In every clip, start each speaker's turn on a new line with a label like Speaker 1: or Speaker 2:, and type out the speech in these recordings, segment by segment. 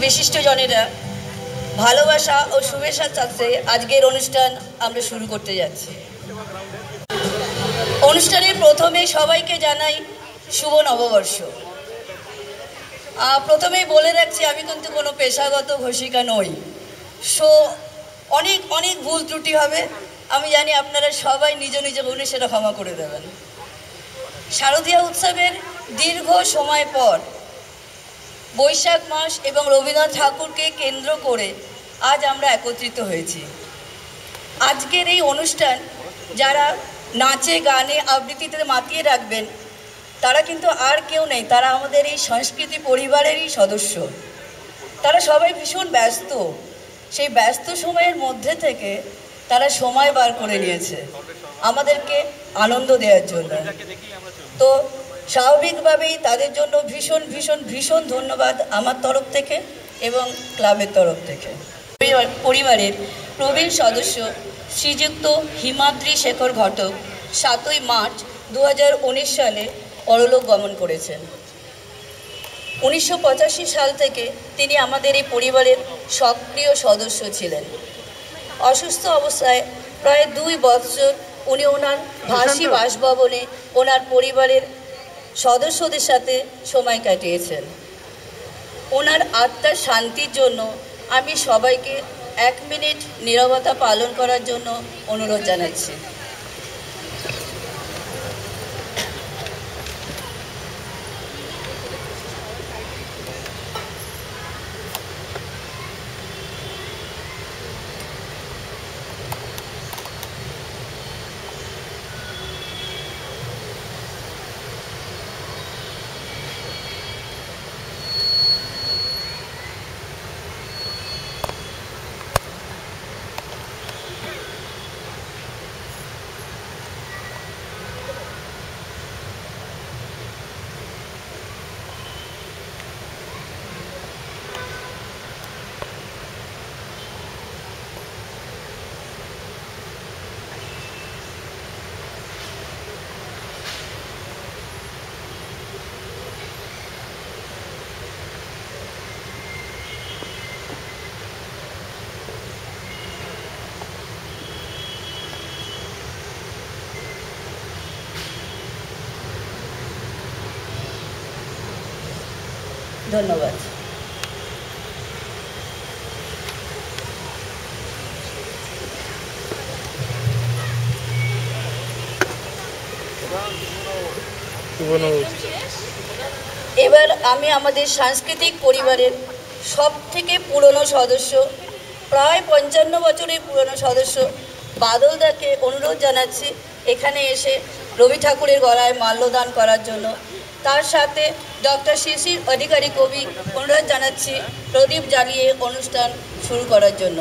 Speaker 1: বিশিষ্টজনেরা, ভালোবাসা ও শুভেচ্ছার সাথে আজকের অনুষ্ঠান আমরা শুরু করতে যাচ্ছি। অনুষ্ঠানের প্রথমে সবাইকে জানাই শুভ নববর্ষ। প্রথমেই বলে রাখছি, আমি কিন্তু কোনো পেশাগত ঘোষিকা নই। অনেক অনেক ভুল ত্রুটি হবে, আমি জানি আপনারা সবাই নিজ নিজ গুণে সেটা ক্ষমা করে দেবেন। শারদীয়া উৎসবের দীর্ঘ সময় পর বৈশাখ মাস এবং রবীন্দ্রনাথ ঠাকুরকে কেন্দ্র করে আজ আমরা একত্রিত হয়েছি। আজকের এই অনুষ্ঠান যারা নাচে গানে আবৃত্তিতে মাতিয়ে রাখবেন তারা কিন্তু আর কেউ নেই, তারা আমাদের এই সংস্কৃতি পরিবারেরই সদস্য। তারা সবাই ভীষণ ব্যস্ত, সেই ব্যস্ত সময়ের মধ্যে থেকে তারা সময় বার করে নিয়েছে আমাদেরকে আনন্দ দেওয়ার জন্য। তো স্বাভাবিকভাবেই তাদের জন্য ভীষণ ভীষণ ভীষণ ধন্যবাদ আমার তরফ থেকে এবং ক্লাবের তরফ থেকে। পরিবারের প্রবীণ সদস্য শ্রীযুক্ত হিমাদ্রি শেখর ঘটক 7ই মার্চ 2019 সালে পরলোক গমন করেছেন। 1985 সাল থেকে তিনি আমাদের এই পরিবারের সক্রিয় সদস্য ছিলেন। অসুস্থ অবস্থায় প্রায় 2 বছর উনি ওনার ভাসি বাসভবনে ওনার পরিবারের সদস্যদের সাথে সময় কাটিয়েছেন। ওনার আত্মার শান্তির জন্য আমি সবাইকে 1 মিনিট নীরবতা পালন করার জন্য অনুরোধ জানাচ্ছি। ধন্যবাদ। এবার আমি আমাদের সাংস্কৃতিক পরিবারের সব থেকে পুরনো সদস্য, প্রায় 55 বছরের পুরনো সদস্য বাদলদাকে অনুরোধ জানাচ্ছি এখানে এসে রবি ঠাকুরের গলায় মাল্যদান করার জন্য। তার সাথে ডক্টর শিশির অধিকারী কবি অনুরোধ জানাচ্ছি প্রদীপ জ্বালিয়ে অনুষ্ঠান শুরু করার জন্য।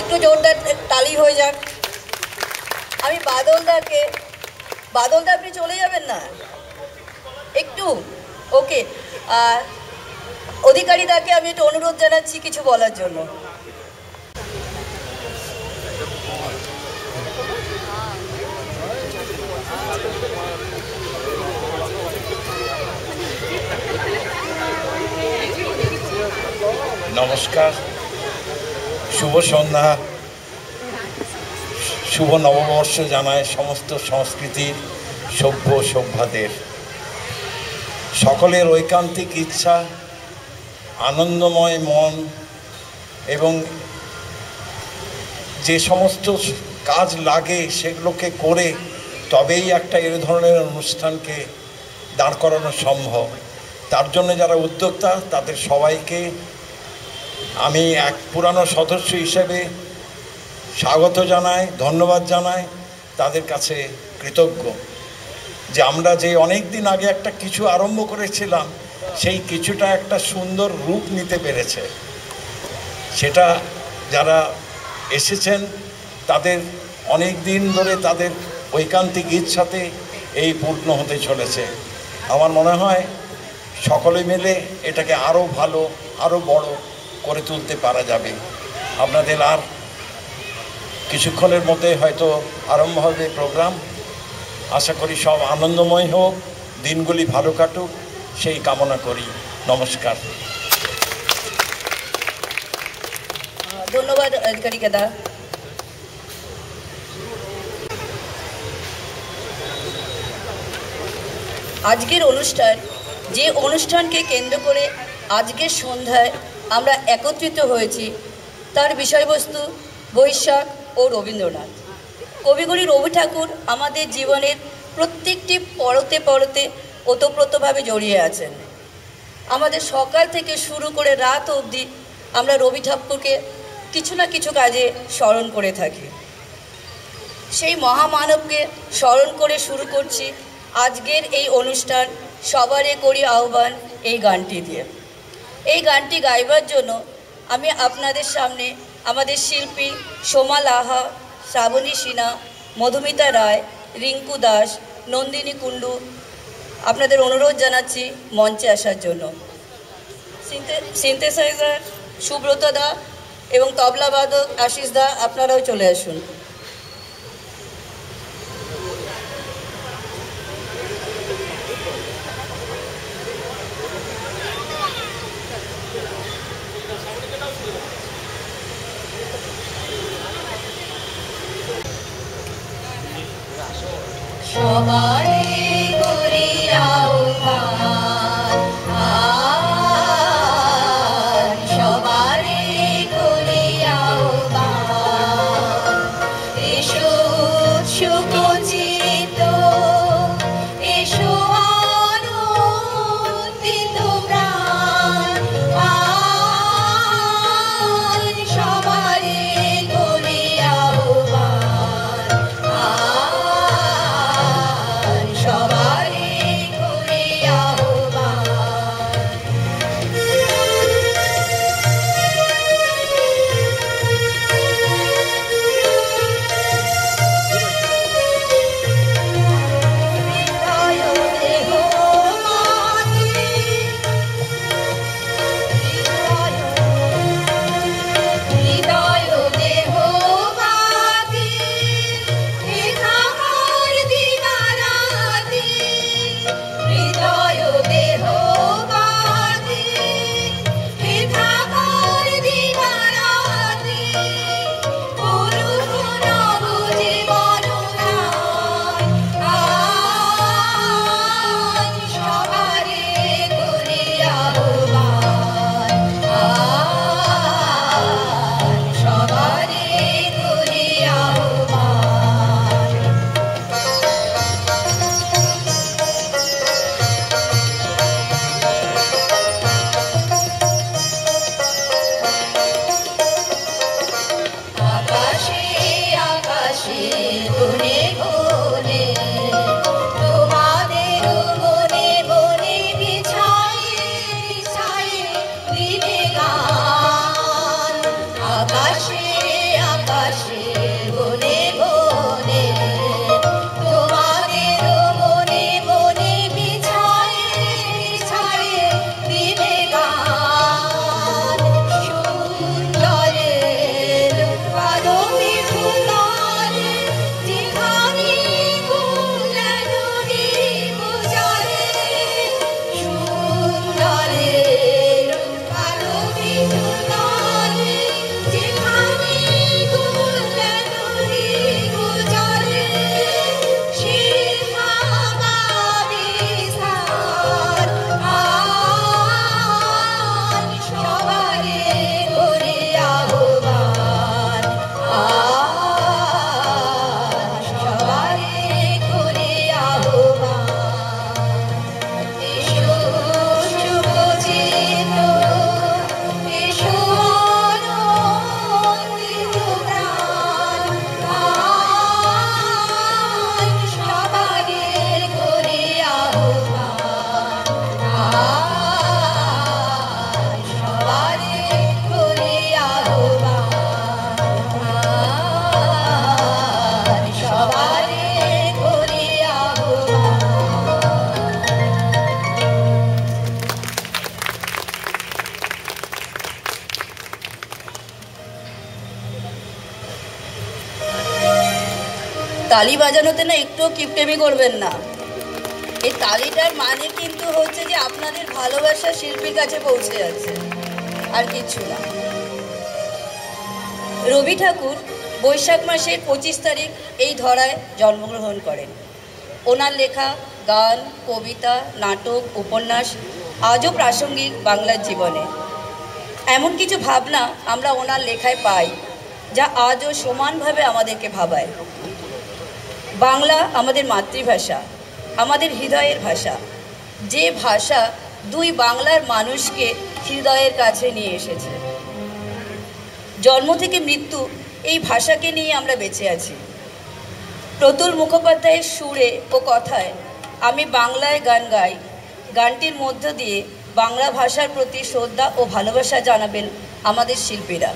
Speaker 1: একটু জোরদার তালি হয়ে যাক। আমি বাদলদা আপনি চলে যাবেন না একটু? ওকে, অধিকারীদাকে আমি একটু অনুরোধ জানাচ্ছি কিছু বলার জন্য।
Speaker 2: নমস্কার, শুভ সন্ধ্যা, শুভ নববর্ষ জানায় সমস্ত সংস্কৃতির সভ্যদের। সকলের ঐকান্তিক ইচ্ছা, আনন্দময় মন এবং যে সমস্ত কাজ লাগে সেগুলোকে করে তবেই একটা এই ধরনের অনুষ্ঠানকে দাঁড় করানো সম্ভব। তার জন্য যারা উদ্যোক্তা তাদের সবাইকে আমি এক পুরানো সদস্য হিসেবে স্বাগত জানাই, ধন্যবাদ জানাই, তাদের কাছে কৃতজ্ঞ যে আমরা যে অনেক দিন আগে একটা কিছু আরম্ভ করেছিলাম সেই কিছুটা একটা সুন্দর রূপ নিতে পেরেছে। সেটা যারা এসেছেন তাদের অনেক দিন ধরে তাদের ঐকান্তিক ইচ্ছাতে এই পূর্ণ হতে চলেছে। আমার মনে হয় সকলে মিলে এটাকে আরও ভালো, আরও বড় করে তুলতে পারা যাবে। আপনাদের আর কিছুক্ষণের মধ্যে হয়তো আরম্ভ হবে প্রোগ্রাম। আশা করি সব আনন্দময় হোক, দিনগুলি ভালো কাটুক, সেই কামনা করি। নমস্কার।
Speaker 1: ধন্যবাদ অধিকারিকা দা। আজকের অনুষ্ঠান, যে অনুষ্ঠানকে কেন্দ্র করে আজকের সন্ধ্যায় আমরা একত্রিত হয়েছি, তার বিষয়বস্তু বৈশাখ ও রবীন্দ্রনাথ। কবিগুরু রবি ঠাকুর আমাদের জীবনের প্রত্যেকটি পরতে পরতে ওতপ্রোতভাবে জড়িয়ে আছেন। আমাদের সকাল থেকে শুরু করে রাত অবধি আমরা রবি ঠাকুরকে কিছু না কিছু কাজে স্মরণ করে থাকি। সেই মহামানবকে স্মরণ করে শুরু করছি আজকের এই অনুষ্ঠান সবারে করি আহ্বান এই গানটি দিয়ে। এই গানটি গাইবার জন্য আমি আপনাদের সামনে আমাদের শিল্পী সোমা লাহা, শ্রাবণী সিনহা, মধুমিতা রায়, রিঙ্কু দাস, নন্দিনী কুণ্ডু আপনাদের অনুরোধ জানাচ্ছি মঞ্চে আসার জন্য। সিনথেসাইজার সুব্রত দা এবং তবলাবাদক আশিস দা, আপনারাও চলে আসুন।
Speaker 3: সবারে করি আহ্বান, সবারে করি আহ্বান, এসো সুপরিচিত, এসো আনন্দিত প্রাণ, সবারে করি আহ্বান, সবারে করি যেখানে
Speaker 1: তালি বাজানোতে না একটুও কিপটেমি করবেন না। এই তালিটার মানে কিন্তু হচ্ছে যে আপনাদের ভালোবাসা শিল্পীর কাছে পৌঁছে যাচ্ছে, আর কিছু না। রবি ঠাকুর বৈশাখ মাসের 25 তারিখ এই ধরায় জন্মগ্রহণ করেন। ওনার লেখা গান, কবিতা, নাটক, উপন্যাস আজও প্রাসঙ্গিক বাংলার জীবনে। এমন কিছু ভাবনা আমরা ওনার লেখায় পাই যা আজও সমানভাবে আমাদেরকে ভাবায়। বাংলা আমাদের মাতৃভাষা, আমাদের হৃদয়ের ভাষা, যে ভাষা দুই বাংলার মানুষকে হৃদয়ের কাছে নিয়ে এসেছে। জন্ম থেকে মৃত্যু এই ভাষাকে নিয়ে আমরা বেঁচে আছি। প্রতুল মুখোপাধ্যায়ের সুরে ও কথায় আমি বাংলায় গান গাই গানটির মধ্য দিয়ে বাংলা ভাষার প্রতি শ্রদ্ধা ও ভালোবাসা জানাবেন আমাদের শিল্পীরা।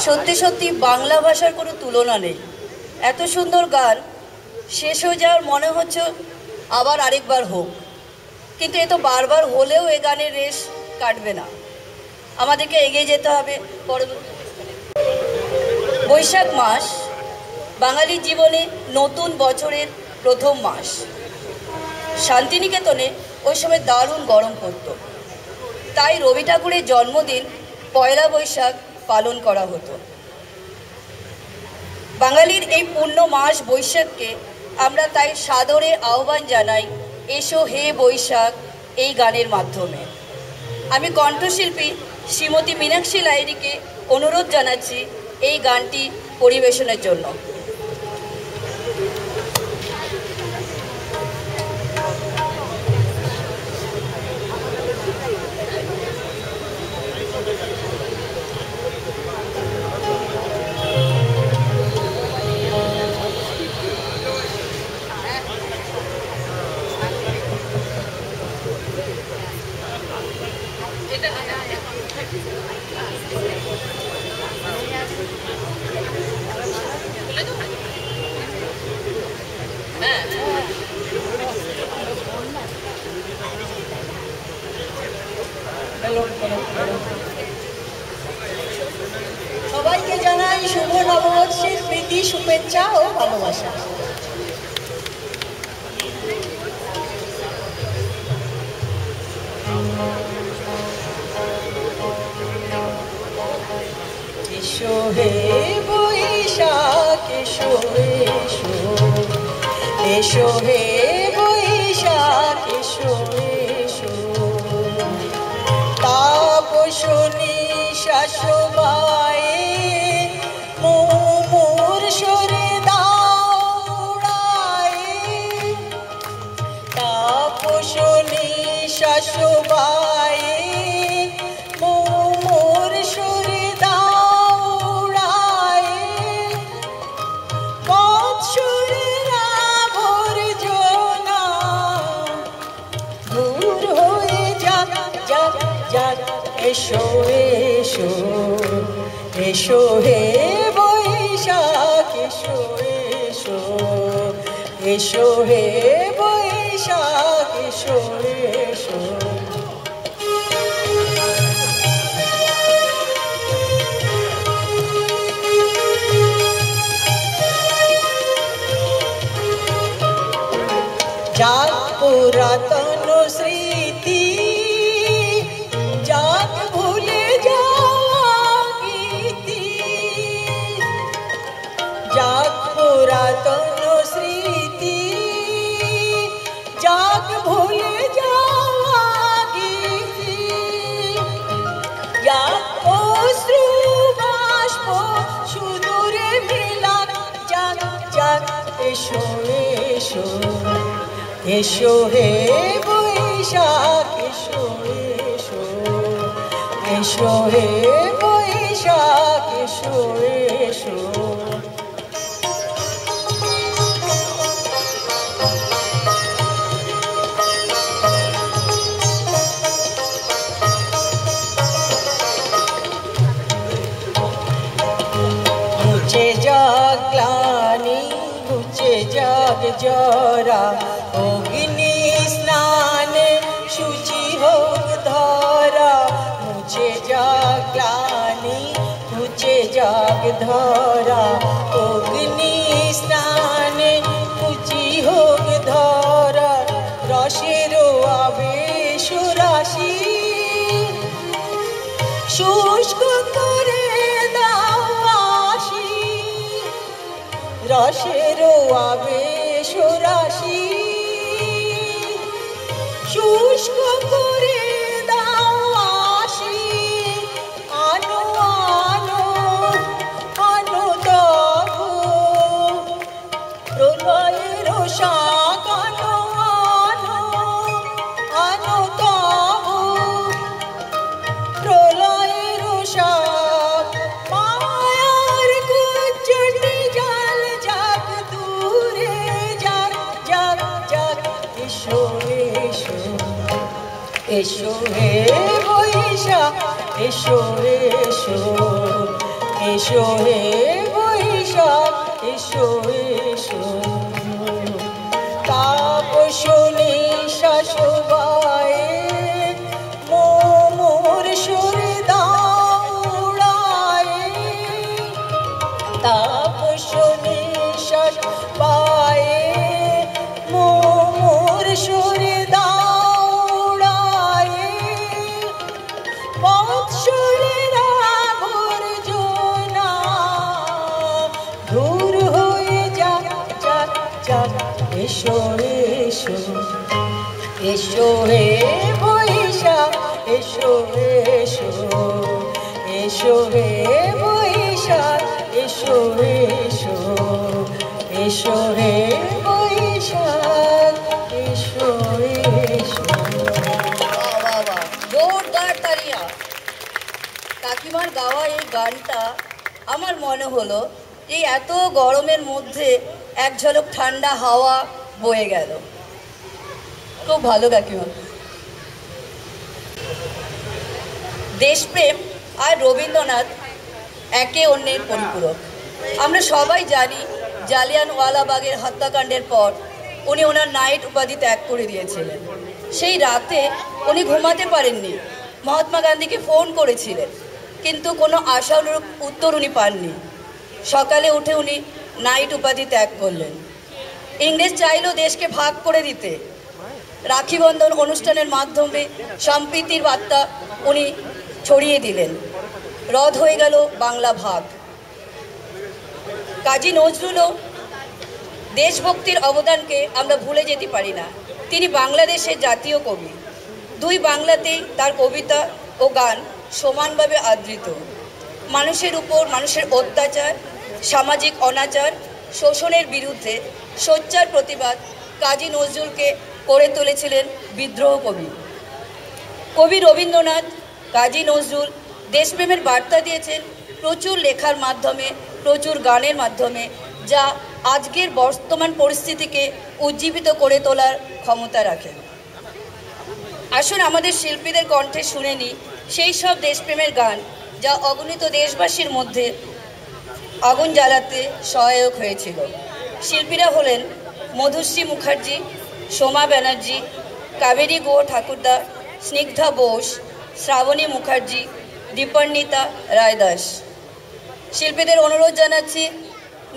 Speaker 1: সত্যি সত্যি বাংলা ভাষার কোনো তুলনা নেই। এত সুন্দর গান, শেষ হয়ে যাওয়ার মনে হচ্ছে আবার আরেকবার হোক, কিন্তু এ তো বারবার হলেও এ গানের রেশ কাটবে না, আমাদেরকে এগিয়ে যেতে হবে পরবর্তী। বৈশাখ মাস বাঙালির জীবনে নতুন বছরের প্রথম মাস। শান্তিনিকেতনে ওই সময় দারুণ গরম পড়ত, তাই রবি ঠাকুরের জন্মদিন পয়লা বৈশাখ পালন করা হতো। বাঙালির এই পূর্ণ মাস বৈশাখকে আমরা তাই সাদরে আহ্বান জানাই এসো হে বৈশাখ এই গানের মাধ্যমে। আমি কণ্ঠশিল্পী শ্রীমতী মীনাক্ষী লাহিড়ীকে অনুরোধ জানাচ্ছি এই গানটি পরিবেশনের জন্য।
Speaker 3: সবাইকে জানাই শুভ নববর্ষের প্রীতি, শুভেচ্ছা ও ভালোবাসা। এসো হে বৈশাখ এসো এসো, এসো হে বৈশাখ এসো এসো, তাপসনী শাশ্ববায়ে মোর সরে দাউড়ায়ে, তাপসনী শাশ্ববায়ে মোর সরে দাউড়ায়ে, বৎসরের আবর্জনা দূর হয়ে যাক যাক যাক। এসো এসো এসো হে বৈশাখ এসো এসো, এসো হে বৈশাখ এসো এসো। যাক পুরাতন স্মৃতি, যাক ভুলে যাওয়া গীতি, যাক পুরাতন স্মৃতি, যাক ভুলে যাওয়া গীতি, যাক অশ্রু বাষ্প সুদূরে মিলান যাক যাক। এসো এসো এসো হে বৈশাখ এসো এসো, এসো হে বৈশাখ এসো এসো। মুছে যাক গ্লানি, মুছে যাক জরা, অগ্নি স্নানে শুচি হোক ধরা। মুছে যাক গ্লানি, মুছে যাক ধরা, অগ্নি স্নানে শুচি হোক ধরা। রসের আবেশ রাশি শুষ্ক করে দাও আসি, রসের আবেশ রাশি শুষ্ক করে দাও আসি। আনো আনো আনো তবু প্রলয়ের শাক, আনো আনো আনো তবু প্রলয়ের শাক। মায়ার কুজ্জটি জাল যাক দূরে যাক যাক যাক। এসো এসো এসো হে বৈশাখ এসো এসো, এসো হে বৈশাখ এসো এসো তাপসনে শাশুবায়ে মোর সুরে দাউড়ায়ে তাপসনে শাশুবায়ে মোর সুরে দাউড়ায়ে বৎসরের আবর্জনা দূর হয়ে যাক যাক যাক এসো এসো এসো হে বৈশাখ এসো এসো এসো হে বৈশাখ এসো এসো এসো হে বৈশাখ এসো এসো।
Speaker 1: বাহ বাহ বাহ, জোরদার তালিয়া। কাকিমার গাওয়া এই গানটা আমার মনে হলো এই এত গরমের মধ্যে এক ঝলক ঠান্ডা হাওয়া বয়ে গেল। খুব ভালো কাকিমা। দেশপ্রেম আর রবীন্দ্রনাথ একে অন্যের পরিপূরক। আমরা সবাই জানি জালিয়ানওয়ালাবাগের হত্যাকাণ্ডের পর উনি ওনার নাইট উপাধি ত্যাগ করে দিয়েছিলেন। সেই রাতে উনি ঘুমাতে পারেননি, মহাত্মা গান্ধীকে ফোন করেছিলেন, কিন্তু কোনো আশানুরূপ উত্তর উনি পাননি। সকালে উঠে উনি নাইট উপাধি ত্যাগ করলেন। ইংরেজ চাইল দেশকে ভাগ করে দিতে। রাখি বন্ধন অনুষ্ঠানের মাধ্যমে সম্প্রীতির বার্তা উনি ছড়িয়ে দিলেন। রদ হয়ে গেল বাংলা ভাগ। কাজী নজরুলও দেশভক্তির অবদানকে আমরা ভুলে যেতে পারি না। তিনি বাংলাদেশের জাতীয় কবি। দুই বাংলাতেই তার কবিতা ও গান সমানভাবে আদৃত। মানুষের উপর মানুষের অত্যাচার, সামাজিক অনাচার, শোষণের বিরুদ্ধে সোচ্চার প্রতিবাদ কাজী নজরুলকে করে তুলেছিলেন বিদ্রোহ কবি। কবি রবীন্দ্রনাথ, কাজী নজরুল দেশপ্রেমের বার্তা দিয়েছেন প্রচুর লেখার মাধ্যমে, প্রচুর গানের মাধ্যমে, যা আজকের বর্তমান পরিস্থিতিকে উজ্জীবিত করে তোলার ক্ষমতা রাখে। আসুন আমাদের শিল্পীদের কণ্ঠে শুনে নিই সেই সব দেশপ্রেমের গান যা অগণিত দেশবাসীর মধ্যে আগুন জ্বালাতে সহায়ক হয়েছিল। শিল্পীরা হলেন মধুশ্রী মুখার্জি, সোমা ব্যানার্জি, কাবেরী গুহ ঠাকুরদা, স্নিগ্ধা বোস, শ্রাবণী মুখার্জি, দীপর্ণিতা রায়দাস। শিল্পীদের অনুরোধ জানাচ্ছি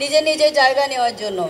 Speaker 1: নিজের নিজের জায়গা নেওয়ার জন্য।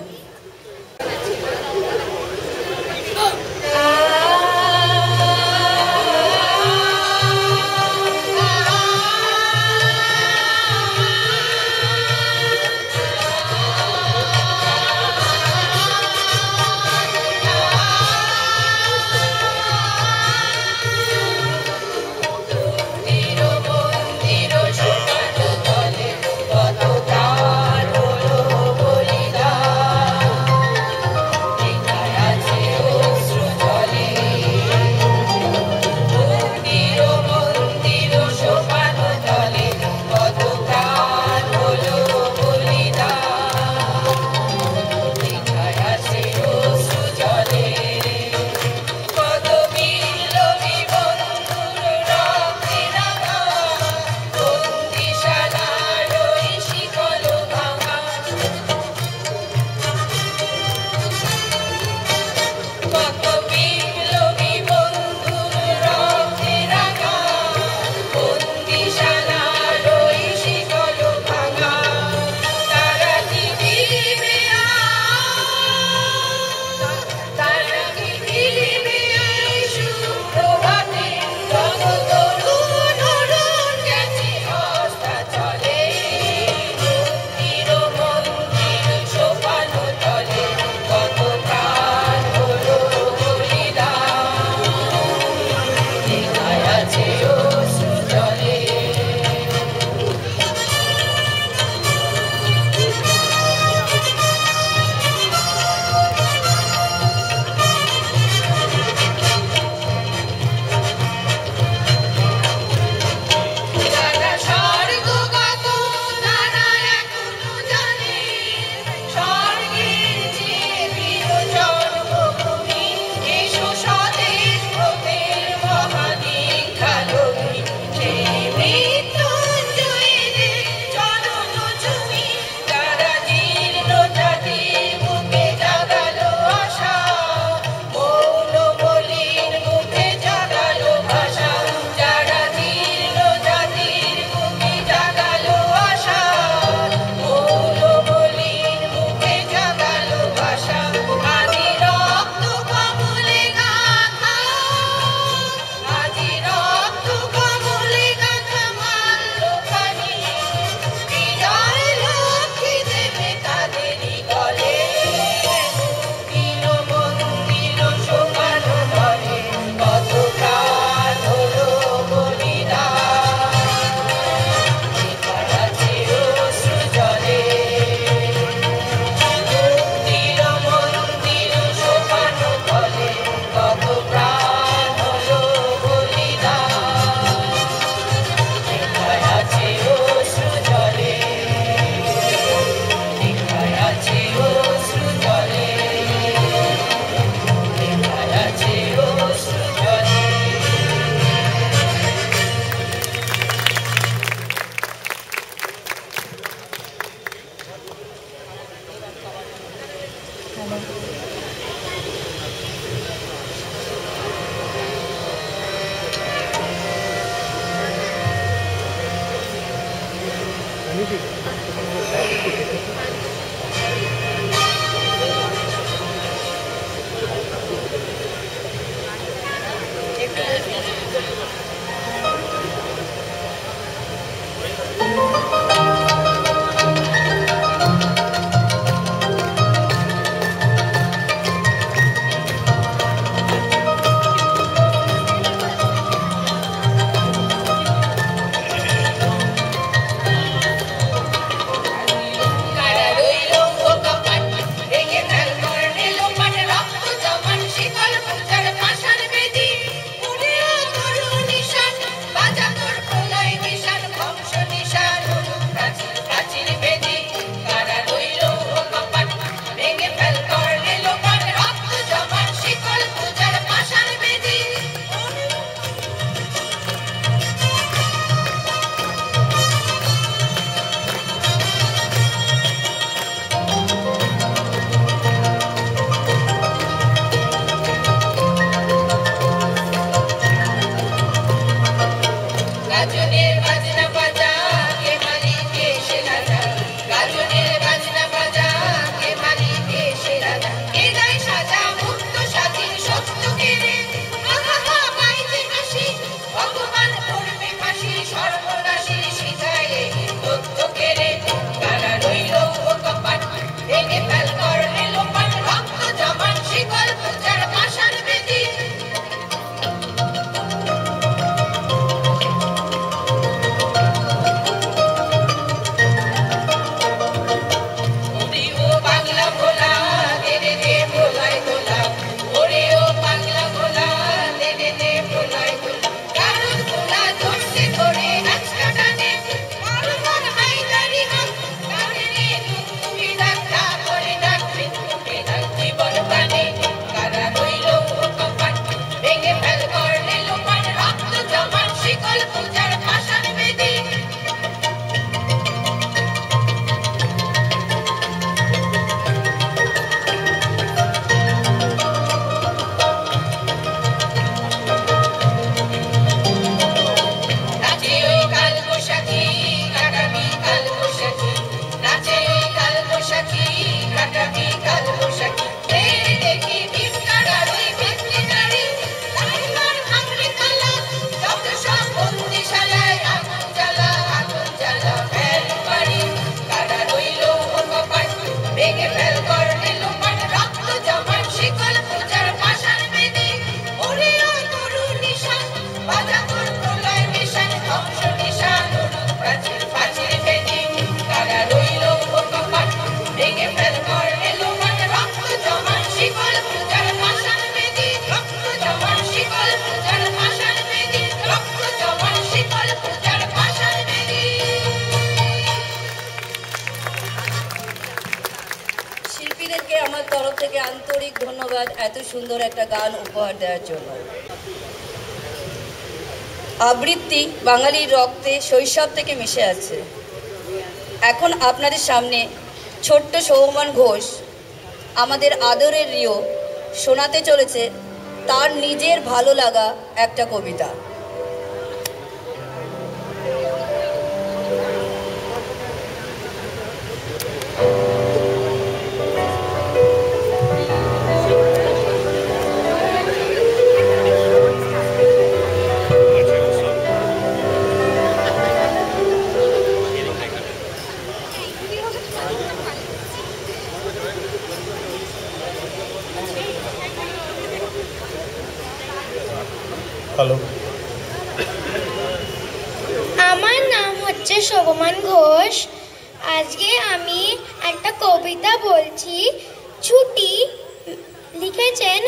Speaker 1: সুন্দর একটা গান উপহার দেওয়ার জন্য। আবৃত্তি বাঙালির রক্তে শৈশব থেকে মিশে আছে। এখন আপনাদের সামনে ছোট্ট সৌমান ঘোষ আমাদের আদরের রিও শোনাতে চলেছে তার নিজের ভালো লাগা একটা কবিতা।
Speaker 2: হ্যালো,
Speaker 4: আমার নাম হচ্ছে শোভমান ঘোষ। আজকে আমি একটা কবিতা বলছি। ছুটি লিখেছেন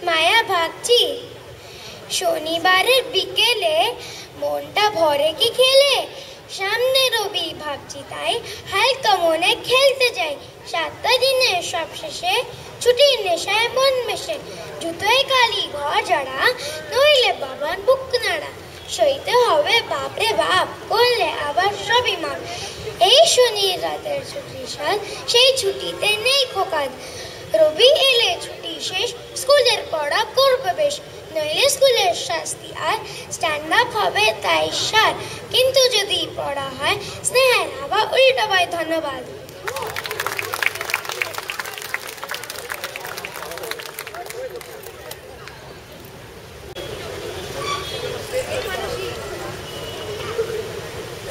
Speaker 4: মায়া ভাগচি। শনিবারের বিকেলে মনটা ভরে কি খেলে, সামনে রবি ভাবছি তাই হালকা মনে খেলতে যাই। 7টা দিনে সব শেষে ছুটির নেশায় মন মেশে, জুতোয় কালি ঘর ঝাড়া নইলে বাবার বুক নাড়া। সইতে হবে বাপরে বাপ, করলে আবার সবই মাপ। এই শনির রাতের ছুটি সাল, সেই ছুটিতে নেই খোকাদ। রবি এলে ছুটি শেষ, স্কুলের পড়া করবে বেশ, নইলে স্কুলের শাস্তি আর স্ট্যান্ড আপ হবে তাই সার। কিন্তু যদি পড়া হয় স্নেহের হাওয়া উল্টো পায়। ধন্যবাদ।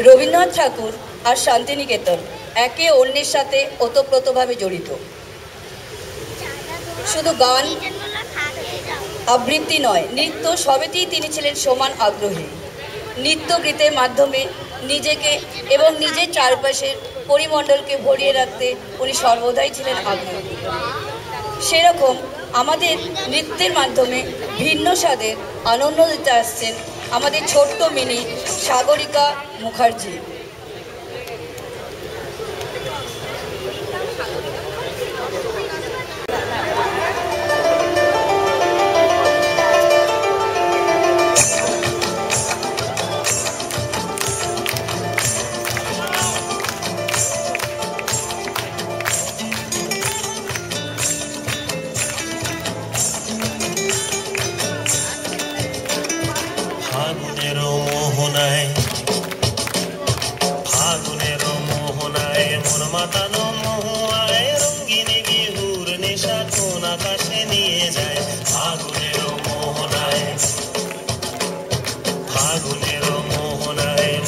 Speaker 1: রবীন্দ্রনাথ ঠাকুর আর শান্তিনিকেতন একে অন্যের সাথে ওতপ্রোতভাবে জড়িত। শুধু গান আবৃত্তি নয়, নৃত্য সবেতেই তিনি ছিলেন সমান আগ্রহী। নৃত্য গীতের মাধ্যমে নিজেকে এবং নিজের চারপাশের পরিমণ্ডলকে ভরিয়ে রাখতে উনি সর্বদাই ছিলেন আগ্রহী। সেরকম আমাদের নৃত্যের মাধ্যমে ভিন্ন স্বাদের আনন্দ দিতে আসছেন আমাদের ছোট্ট মিনি সাগরিকা মুখার্জি।
Speaker 5: ফাগুনের মোহনায় মন মাতানো মহুয়ায় রঙ্গিনী বিহুর নেশা কোন আকাশে নিয়ে যায়। ফাগুনের মোহনায়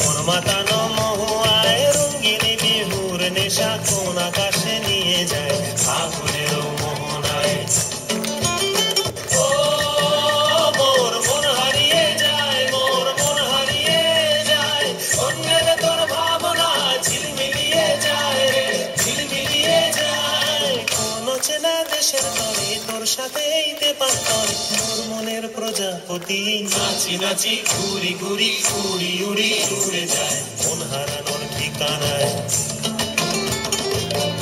Speaker 5: মন মাতানো মহুয়ায় রঙ্গিনী বিহুর নেশা কোন আকাশে নিয়ে যায়। ফাগুনের মোহনায় তোর সাথে মোর মনের প্রজাপতি নাচি নাচি ঘুরি ঘুরি উড়ি উড়ি উড়ে যায় মন হারানোর ঠিকানায়।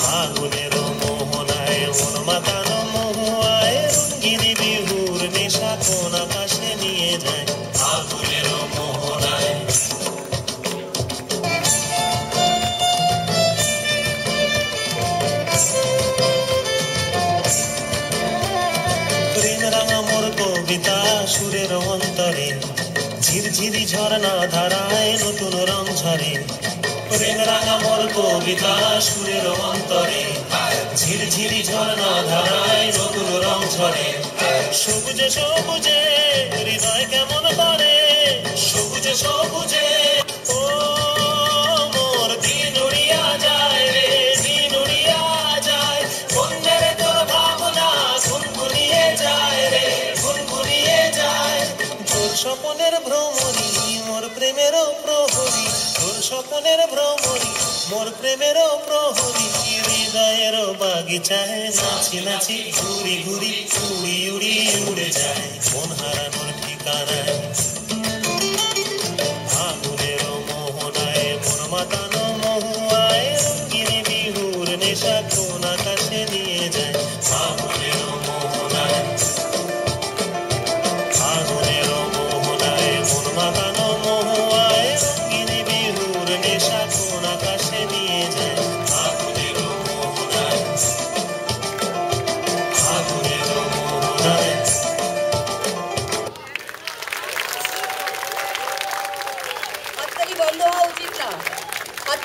Speaker 5: ফাগুনের মোহনায় মন মাতানো মহুয়ায় রঙ্গিনী বিহুর নেশা কোন আকাশে নিয়ে যায়। ফাগুনের মোহনায় কবিতা সুরের অন্তরে ঝিরঝিরি ঝর্ণা ধারায় নতুন রং ঝরে। প্রেম রাঙা মোর কবিতা সুরের অন্তরে ঝিরঝিরি ঝর্ণা ধারায় নতুন রং ঝরে। সবুজে সবুজে হৃদয় কেমন করে, সবুজে সবুজে ও মোর দিন উড়িয়া যায় রে, দিন উড়িয়া যায়। বন্ধের তোর ভাবনা গুনগুনিয়ে যায় রে, গুনগুনিয়ে যায়। তোর স্বপনের ভ্রমরি মোর প্রেমেরও প্রহরী, তোর স্বপনের ভ্রমরি মোর প্রেমেরও প্রহরী। হৃদয়ের বাগিচায় নাচি নাচি ঘুরি ঘুরি উড়ি উড়ি উড়ে যায় মন হারানোর ঠিকানায়। ফাগুনের মোহনায় মন মাতানো মহুয়ায় রঙ্গিনী বিহুর নেশা কোন আকাশে নিয়ে যায়। ফাগুনের মোহনায়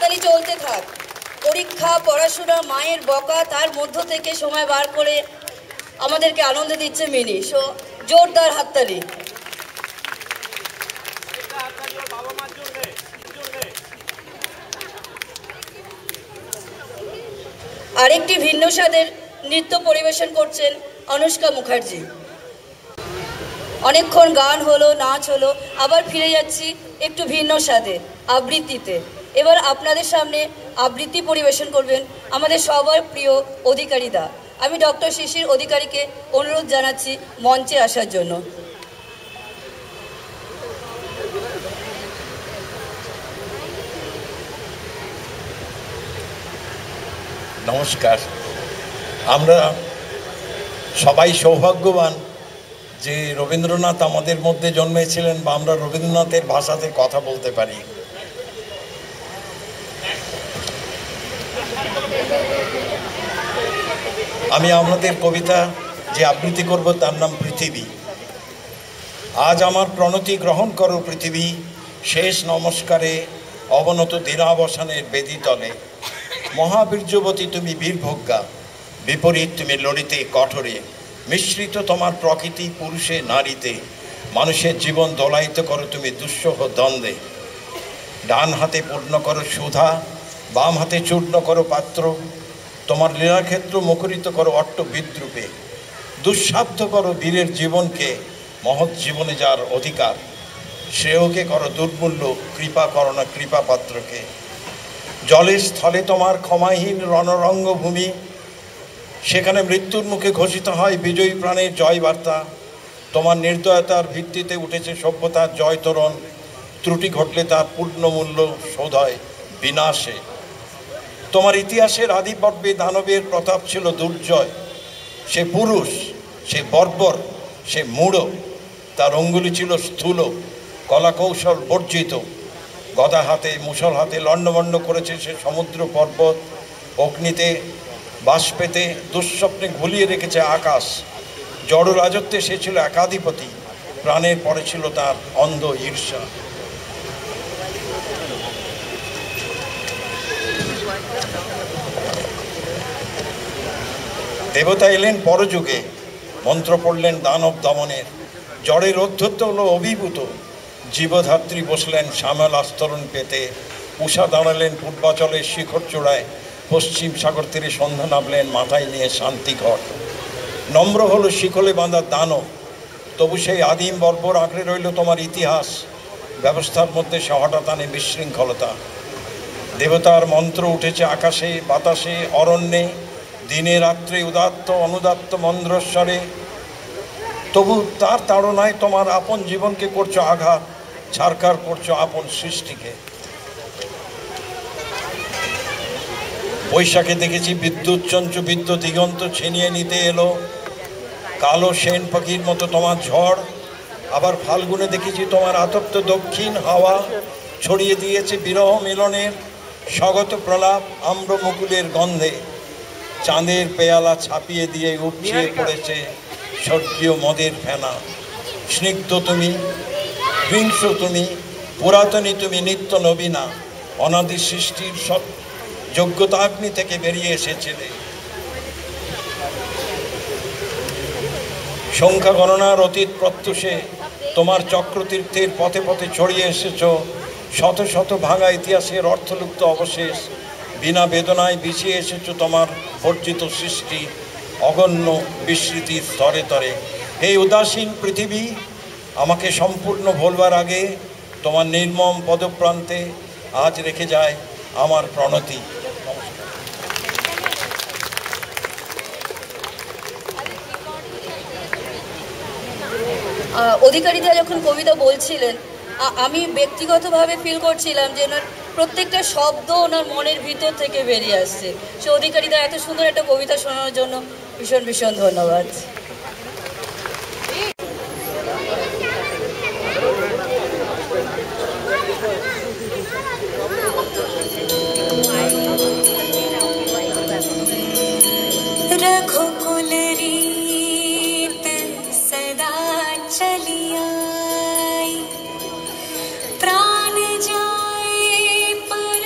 Speaker 1: হাততালি চলতে থাক। পরীক্ষা, পড়াশোনা, মায়ের বকা, তার মধ্য থেকে সময় বার করে আমাদেরকে আনন্দ দিচ্ছে মিনি। সো জোরদার হাততালি। আরেকটি ভিন্ন স্বাদের নৃত্য পরিবেশন করছেন অনুষ্কা মুখার্জি। অনেকক্ষণ গান হলো, নাচ হলো, আবার ফিরে যাচ্ছি একটু ভিন্ন স্বাদে, আবৃত্তিতে। এবার আপনাদের সামনে আবৃত্তি পরিবেশন করবেন আমাদের সবার প্রিয় অধিকারী দা। আমি ডক্টর শিশির অধিকারীকে অনুরোধ জানাচ্ছি মঞ্চে আসার জন্য।
Speaker 2: নমস্কার। আমরা সবাই সৌভাগ্যবান যে রবীন্দ্রনাথ আমাদের মধ্যে জন্মেছিলেন বা আমরা রবীন্দ্রনাথের ভাষাতে কথা বলতে পারি। আমি আপনাদের কবিতা যে আবৃত্তি করব তার নাম পৃথিবী। আজ আমার প্রণতি গ্রহণ করো পৃথিবী, শেষ নমস্কারে অবনত দিনাবসানের বেদিতলে। মহাবীর্যবতী তুমি বীরভোগ্যা, বিপরীত তুমি লড়িতে কঠোরে। মিশ্রিত তোমার প্রকৃতি পুরুষে নারীতে, মানুষের জীবন দোলায়িত করো তুমি দুঃসহ দ্বন্দ্বে। ডান হাতে পূর্ণ করো সুধা, বাম হাতে চূর্ণ করো পাত্র। তোমার লীলাক্ষেত্র মুখরিত করো অট্ট বিদ্রুপে। দুঃসাধ্য করো বীরের জীবনকে, মহৎ জীবনে যার অধিকার। শ্রেয়কে করো দুর্মূল্য, কৃপা করো না কৃপা পাত্রকে। জলের স্থলে তোমার ক্ষমাহীন রণরঙ্গভূমি, সেখানে মৃত্যুর মুখে ঘোষিত হয় বিজয়ী প্রাণের জয় বার্তা। তোমার নির্দয়তার ভিত্তিতে উঠেছে সভ্যতার জয় তোরণ, ত্রুটি ঘটলে তার পূর্ণমূল্য শোধ হয় বিনাশে। তোমার ইতিহাসের আদিপর্বে দানবের প্রতাপ ছিল দুর্জয়। সে পুরুষ, সে বর্বর, সে মূঢ়, তার অঙ্গুলি ছিল স্থূল, কলাকৌশল বর্জিত। গদা হাতে মুসল হাতে লণ্ডভণ্ড করেছে সে সমুদ্র পর্বত, অগ্নিতে বাষ্পেতে দুঃস্বপ্নে ঘুলিয়ে রেখেছে আকাশ। জড় রাজত্বে সে ছিল একাধিপতি, প্রাণের পরে ছিল তার অন্ধ ঈর্ষা। দেবতা এলেন পরযুগে, মন্ত্র পড়লেন দানব দমনের। জড়ের অধ্যত্ব হলো অভিভূত, জীবধাত্রী বসলেন শ্যামল আস্তরণ পেতে। উষা দাঁড়ালেন পূর্বাচলের শিখর চূড়ায়, পশ্চিম সাগর তীরে সন্ধ্যা নামলেন মাথায় নিয়ে শান্তিঘর। নম্র হলো শিকলে বাঁধা দানব, তবু সেই আদিম বর্বর আঁকড়ে রইল তোমার ইতিহাস। ব্যবস্থার মধ্যে সে হঠাৎ আনে বিশৃঙ্খলতা। দেবতার মন্ত্র উঠেছে আকাশে বাতাসে অরণ্যে, দিনে রাত্রে উদাত্ত অনুদাত্ত মন্দ্রস্বরে। তবু তার তাড়নায় তোমার আপন জীবনকে করছো আঘাত, ছারখার করছো আপন সৃষ্টিকে। বৈশাখে দেখেছি বিদ্যুৎ চঞ্চু বিদ্যুৎ দিগন্ত ছিনিয়ে নিতে এলো, কালো সেন পাখির মতো তোমার ঝড়। আবার ফাল্গুনে দেখেছি তোমার আতপ্ত দক্ষিণ হাওয়া ছড়িয়ে দিয়েছে বিরহ মিলনের স্বগত প্রলাপ আম্র মুকুলের গন্ধে। চাঁদের পেয়ালা ছাপিয়ে দিয়ে উপচিয়ে পড়েছে স্বর্গীয় মদের ফেনা। স্নিগ্ধ তুমি, হিংস তুমি, পুরাতনী তুমি, নিত্য নবীনা। অনাদি সৃষ্টির সব যোগ্যতাগ্নি থেকে বেরিয়ে এসেছিলে। সংখ্যা গণনার অতীত প্রত্যুষে তোমার চক্রতীর্থের পথে পথে ছড়িয়ে এসেছ শত শত ভাঙা ইতিহাসের অর্থলুপ্ত অবশেষ। বিনা বেদনায় বিছিয়ে এসেছ তোমার বর্জিত সৃষ্টি অগণ্য বিস্মৃতির স্তরে তরে। এই উদাসীন পৃথিবী আমাকে সম্পূর্ণ ভোলবার আগে তোমার নির্মম পদপ্রান্তে আজ রেখে যায় আমার প্রণতি।
Speaker 1: অধিকারীদা যখন কবিতা বলছিলেন, আমি ব্যক্তিগতভাবে ফিল করছিলাম যে ওনার প্রত্যেকটা শব্দ ওনার মনের ভিতর থেকে বেরিয়ে আসছে। সে অধিকারীদা এত সুন্দর একটা কবিতা শোনানোর জন্য ভীষণ ভীষণ ধন্যবাদ।
Speaker 6: रघुकुल रीत सदा चली आई, प्राण जाए पर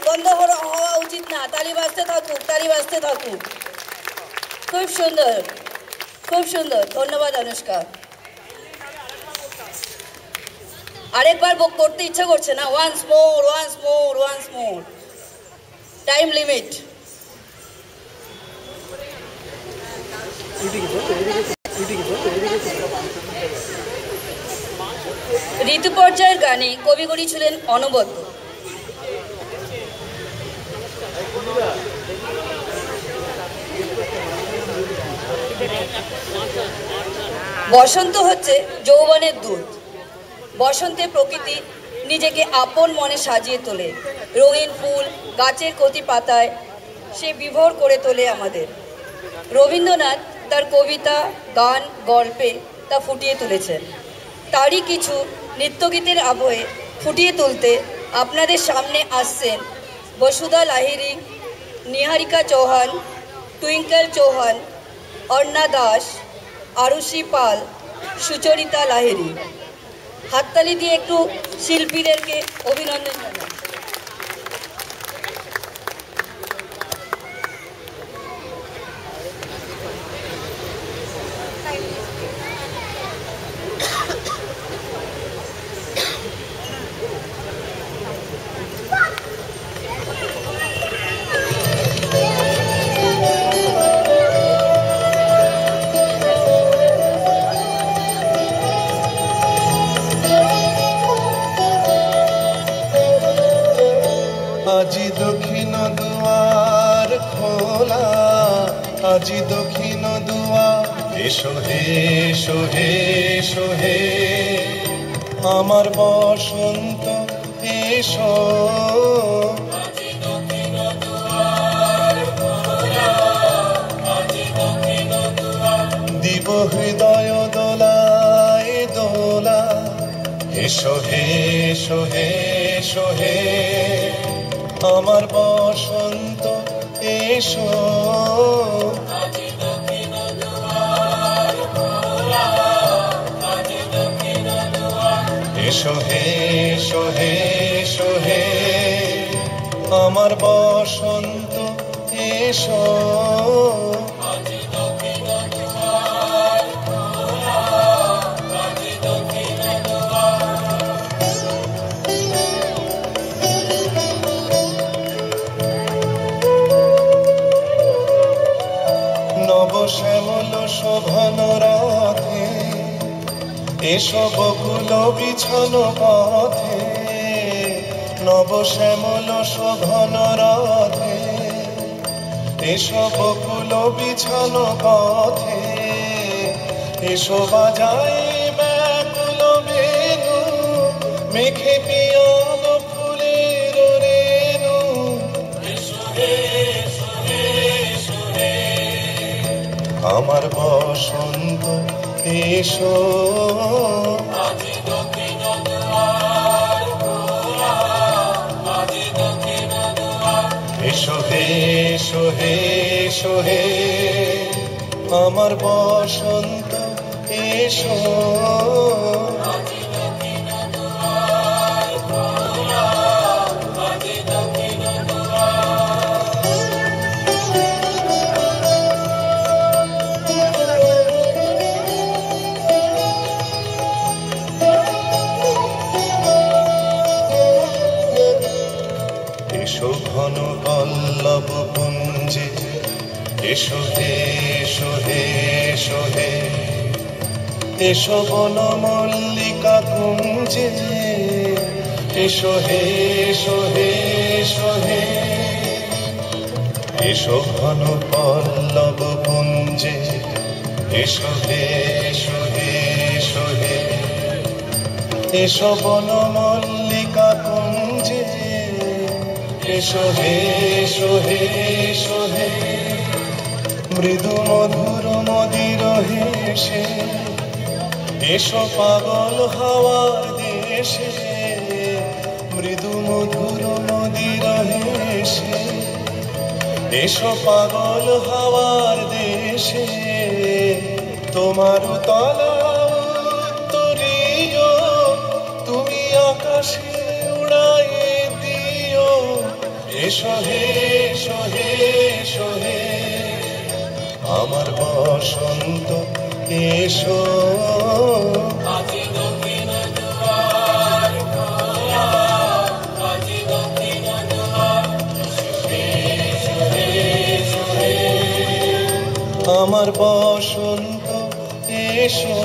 Speaker 1: বন্ধ হওয়া উচিত না, তালি বাজতে থাকুক, তালি বাজতে থাকুক। খুব সুন্দর, খুব সুন্দর, ধন্যবাদ অনুষ্কা। আরেকবার করতে ইচ্ছা করছে না? Once more, once more, once more. Time limit. ঋতু পর্যায়ের গানে কবিগুলি ছিলেন অনবদ্য। বসন্ত হচ্ছে যৌবনের দূত। বসন্তে প্রকৃতি নিজেকে আপন মনে সাজিয়ে তোলে, রঙিন ফুল গাছের কচি পাতায় সে বিভোর করে তোলে আমাদের। রবীন্দ্রনাথ তার কবিতা, গান, গল্পে তা ফুটিয়ে তুলেছেন। তারই কিছু নৃত্যগীতের আবহে ফুটিয়ে তুলতে আপনাদের সামনে আসছেন বসুধা লাহিড়ী, নিহারিকা চৌহান, টুইঙ্কেল চৌহান, অর্ণা দাস, আরুষি পাল, সুচরিতা লাহিড়ী। হাততালি দিয়ে একটু শিল্পীদেরকে অভিনন্দন জানাই।
Speaker 7: আজি দক্ষিণ দুয়ার খোলা, আজি দক্ষিণ দুয়ার, এসো হে, এসো হে, এসো হে আমার বসন্ত এসো। দিব হৃদয় দোলায় দোলা, এসো হে, এসো হে, এসো হে আমার বসন্ত এসো। এসো হে, এসো হে, এসো হে আমার বসন্ত এসো। নবশ্যামল শোভন রথে এসো বকুল বিছান পথে, নবশ্যামল শোভন রথে এসো বকুল বিছান পথে, এসো বাজাই ব্যাকুল বেণু, মেঘে পিয়াল ফুলের রেণু। আমার বসন্ত এসো। এসো হে, এসো হে, এসো হে আমার বসন্ত এসো। এসো ঘন পল্লব পুঞ্জে, এসো হে, এসো হে, এসো হে এসো বন মল্লিকা কুঞ্জে, এসো হে, এসো হে, এসো হে এসো ঘন পল্লব পুঞ্জে, এসো হে, এসো হে, এসো হে এসো বন মল্লিকা কুঞ্জে, এসো হে, এসো হে, এসো হে মৃদু মধুর মদির হেসে, এসো পাগল হাওয়ার দেশে, মৃদু মধুর মদির হেসে, এসো পাগল হাওয়ার দেশে। তোমার তলা তুমি আকাশে উড়াইয়ে দিও, এসো হে এসো হে এসো হে আমার বসন্ত এসো আমার বসন্ত এসো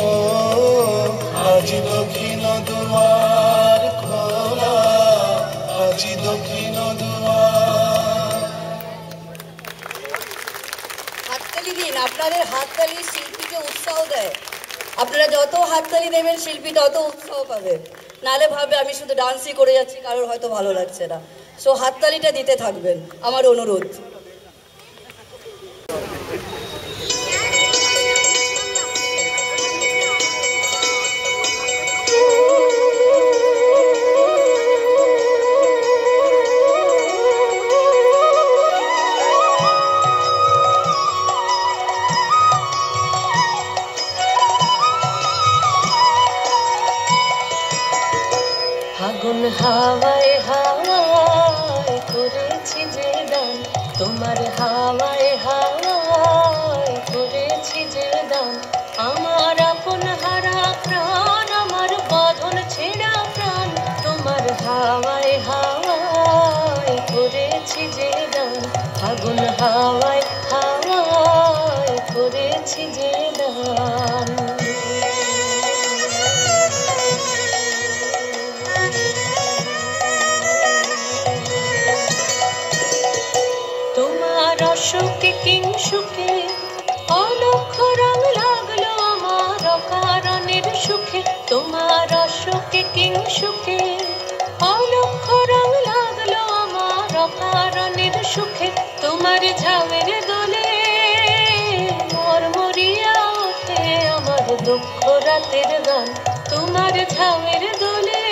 Speaker 7: আজি দক্ষিণ দুয়ার খোলা আজি দক্ষিণ দুয়ার।
Speaker 1: হাততালি দিন, আপনাদের হাততালি শিল্পীকে উৎসাহ দেয়। আপনারা যত হাততালি দেবেন শিল্পী তত উৎসাহ পাবে, নালে ভাবে আমি শুধু ডান্সই করে যাচ্ছি, কারোর হয়তো ভালো লাগছে না। সো হাততালিটা দিতে থাকবেন, আমার অনুরোধ।
Speaker 8: ফাগুন হাওয়ায় হাওয়ায় করেছি যে দান, তোমার হাওয়ায় হাওয়ায় করেছি যে দান। আমার আপন হারা প্রাণ, আমার বাঁধন ছেঁড়া প্রাণ, তোমার হাওয়ায় হাওয়ায় করেছি যে দান। ফাগুন হাওয়ায় হাওয়ায় করেছি যে দান। সুখে কিংসুখে অলক্ষ রং লাগলো আমার অকারণের সুখে, তোমার সুখে কিংসুখে অলক্ষ রং লাগলো আমার অকারণের সুখে। তোমার ঝামের দোলে মরমরিয়া ওঠে আমার দুঃখ রাতের গান, তোমার ঝামের দোলে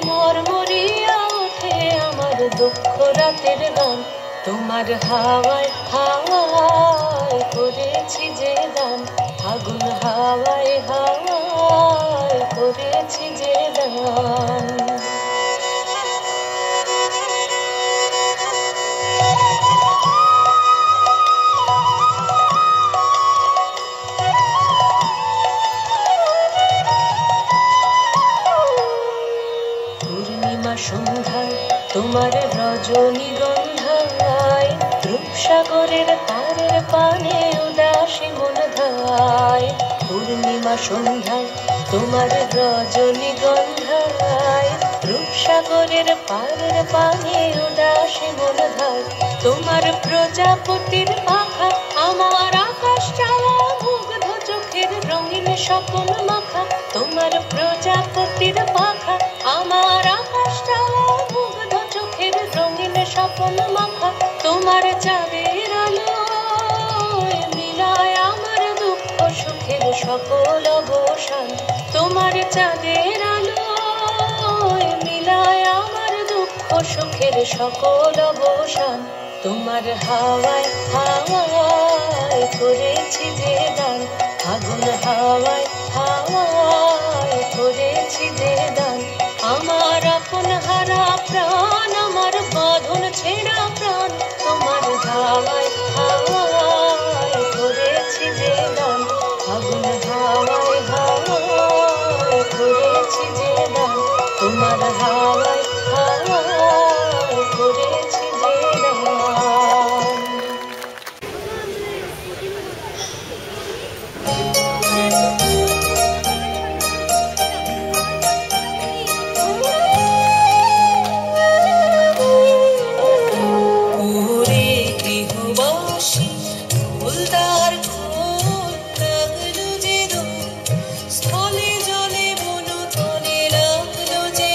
Speaker 8: মরমরিয়া ওঠে আমার দুঃখ রাতের গান। তোমার হাওয়ায় হাওয়ায় করেছি যে দান, ফাগুন হাওয়ায় হাওয়ায় করেছি যে দান। পূর্ণিমা সন্ধ্যায় তোমার রজনীগন্ধায়, রূপসাগরের তারের পানে উদাসী মন ধায়। পূর্ণিমা সন্ধ্যায় তোমার রজনীগন্ধায়, রূপসাগরের পারের পানে উদাসী মন ধায়। তোমার প্রজাপতির পাখা আমার আকাশ চাওয়া মুগ্ধ চোখের রঙিন স্বপন মাখা, তোমার প্রজাপতির পাখা আমার আকাশ চাওয়া মুগ্ধ চোখের রঙিন স্বপন মাখা। তোমার চাঁদের আলো মিলায় আমার দুঃখ সুখের সকল অবসান, তোমার চাঁদের আলো মিলায় আমার দুঃখ সুখের সকল অবসান। তোমার হাওয়ায় হাওয়ায় করেছি যে দান, ফাগুন হাওয়ায় হাওয়ায় করেছি যে দান। আমার আপন হারা প্রাণ, আমার বাঁধন ছেঁড়া প্রাণ, তোমার হাওয়ায় হাওয়ায় করেছি যে দান, ফাগুন হাওয়ায় হাওয়ায় করেছি যে দান। তোমার হাওয়ায় হাওয়ায় করেছি যে দান।
Speaker 6: স্থলে জলে বনতলে লাগলো যে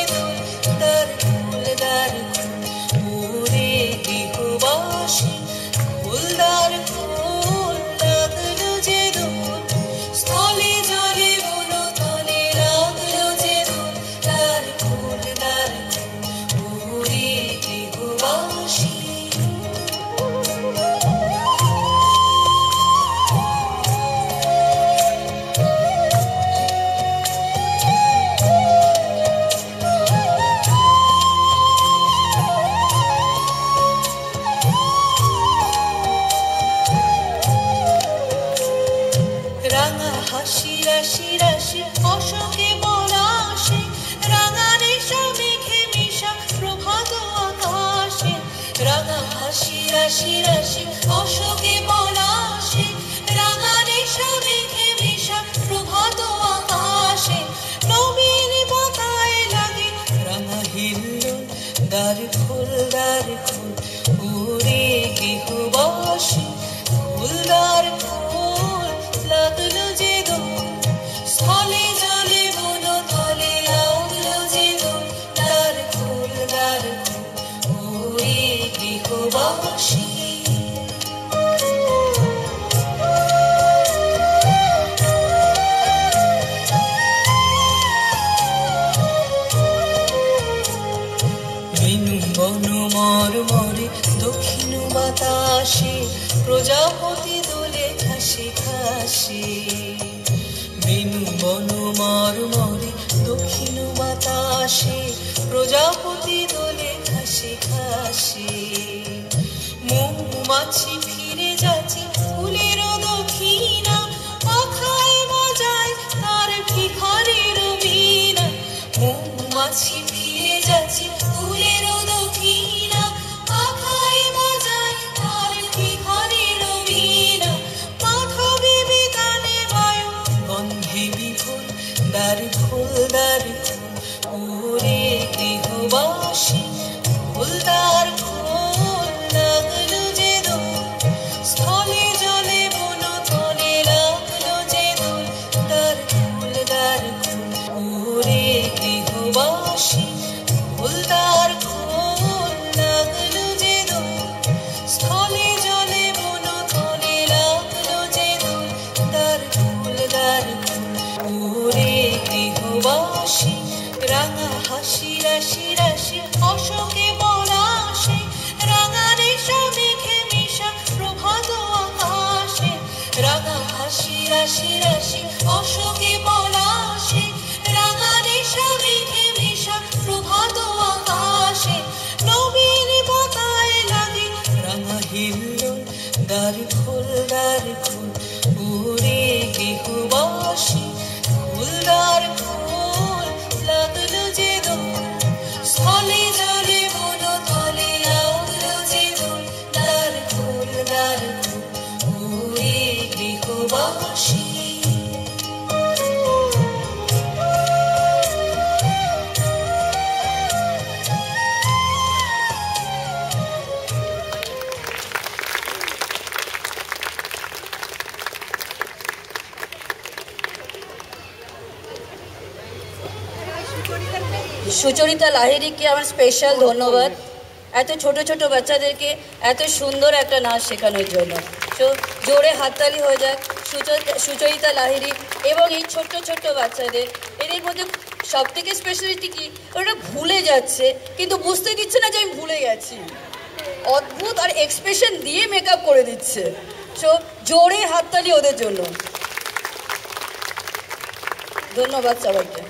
Speaker 6: রাশি রাশি অশোকে পলাশে রাঙা রেশা মেঘে মেশা প্রভাত আকাশে নবীন পাতায় লাগে রাঙা হিল্লোল দ্বার খোল ওরে গৃহবাসী ফুলদার খোল লাগলো যে দোল স্থলে জলে বন তলে লাগলো যে দোল দ্বার খোল ওরে গৃহবাসী মরমরে দক্ষিণ বাতাসে প্রজাপতি দোলে ঘাসে ঘাসে বেনু বন মরমরে দক্ষিণ বাতাসে প্রজাপতি দোলে ঘাসে ঘাসে মৌমাছি ফিরে যাচ্ছে ফুলের দক্ষিণা পাখায় বাজায় তার ভিখারির বীণা মৌমাছি ফিরে যাচ্ছে ফুলের দক্ষিণা পাখায় বাজায় তার ভিখারির বীণা মাধবী বিতানে বায়ু গন্ধে বিফুল দ্বার খোল ওরে গৃহবাসী ফুলদার খোল লাগলো যে দোল স্থলে জলে বন তলে লাগলো যে দোল দ্বার খোল ওরে গৃহবাসী ফুলদার খোল লাগলো যে দোল স্থলে জলে বন তলে লাগলো যে দোল দ্বার খোল ওরে গৃহবাসী রাঙা হাসি রাশি রাশি অশোকে পলাশে রাঙা রেশা মেঘে মেশা প্রভাত আকাশে রাঙা হাসি রাশি রাশি অশোকে পলাশে রাঙা রেশা মেঘে মেশা প্রভাত আকাশে নবীন পাতায় লাগে রাঙা হিল্লোল দ্বার খোল ওরে গৃহবাসী ফুলদার খোল লাগলো যে দোল স্থলে জলে বন তলে লাগলো যে দোল দ্বার খোল ওরে গৃহবাসী
Speaker 1: সুচরিতা লাহিড়িকে আমার স্পেশাল ধন্যবাদ এত ছোট ছোট বাচ্চাদেরকে এত সুন্দর একটা নাচ শেখানোর জন্য। তো জোরে হাততালি হয়ে যাক সুচরিতা লাহিড়ি এবং এই ছোট্ট ছোট্ট বাচ্চাদের। এদের মধ্যে সব থেকে স্পেশালিটি কি, ওরা ভুলে যাচ্ছে কিন্তু বুঝতে দিচ্ছে না যে আমি ভুলে গেছি, অদ্ভুত আর এক্সপ্রেশন দিয়ে মেকআপ করে দিচ্ছে। তো জোরে হাততালি ওদের জন্য। ধন্যবাদ সবাইকে।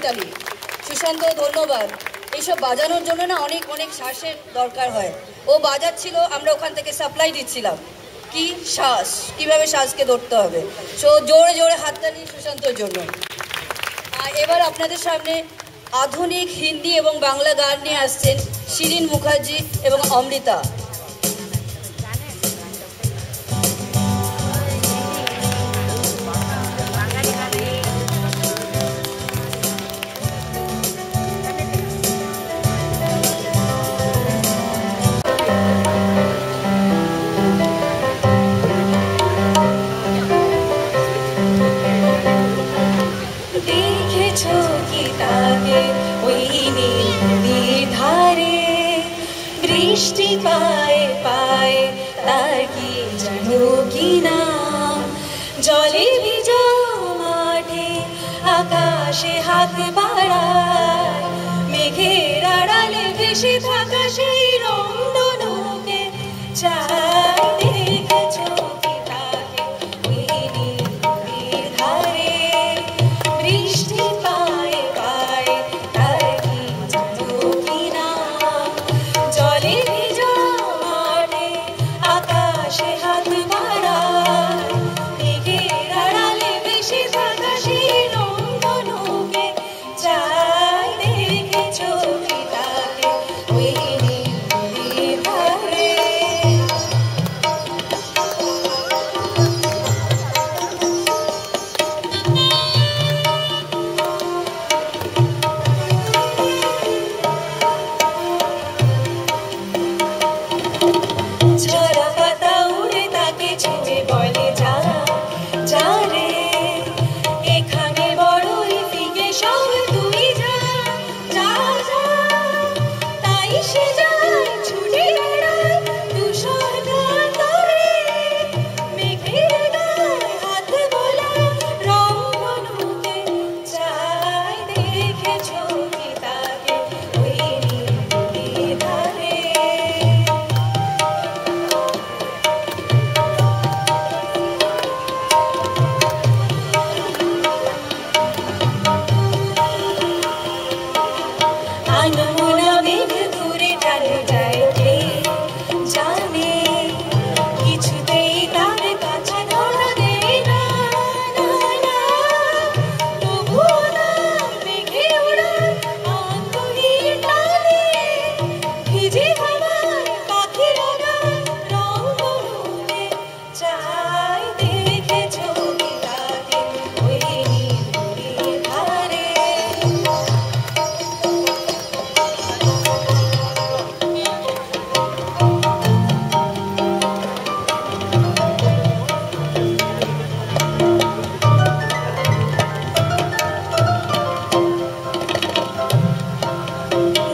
Speaker 1: হাততালি। সুশান্ত ধন্যবাদ। এইসব বাজানোর জন্য না অনেক অনেক শ্বাসের দরকার হয়। ও বাজাচ্ছিল, আমরা ওখান থেকে সাপ্লাই দিচ্ছিলাম। কি শ্বাস, কিভাবে শ্বাসকে ধরতে হবে। সো জোরে জোরে হাততালি সুশান্তর জন্য। আর এবার আপনাদের সামনে আধুনিক হিন্দি এবং বাংলা গান নিয়ে আসছেন শিরিন মুখার্জি এবং অমৃতা।
Speaker 6: বৃষ্টি পায়ে পায়ে তার কি জানো কি না, জলে ভিজা মাঠে আকাশে হাত বাড়ায়, মেঘের আড়ালে ভেসে থাকা সেই রংধনুকে চাই। দেখেছো কি তাকে ওই নীল ধারে, বৃষ্টি পায়ে পায়ে তার কি জানো কি না, জলে ভিজা মাঠে আকাশে হাত বাড়ায়, মেঘের আড়ালে ভেসে থাকা সেই রংধনুকে চাই। দেখেছো কি তাকে ওই নীল ধারে। ঝরা পাতা উড়ে তাকে ছুঁয়ে বলে যা যা রে, এখানে বড়ই ফিকে সব তুই যা যা যা। তাই সে যায় ছুটে বেড়ায় ধূসর কাতরে, মেঘের গায়ে হাত বোলায় রংধনুকে চাই। দেখেছো কি তাকে ওই নীল ধারে। আনমনা মেঘ দূরে টানে যায় কে জানে, কিছুতেই তার কাছে ধরা দেয় না না না। তবুও না মেঘে ওড়ায় আকুলির টানে, ভিজে হাওয়ায় পাখিরা গায় রংধনুকে চাই। দেখেছো কি তাকে ওই নীল ধারে।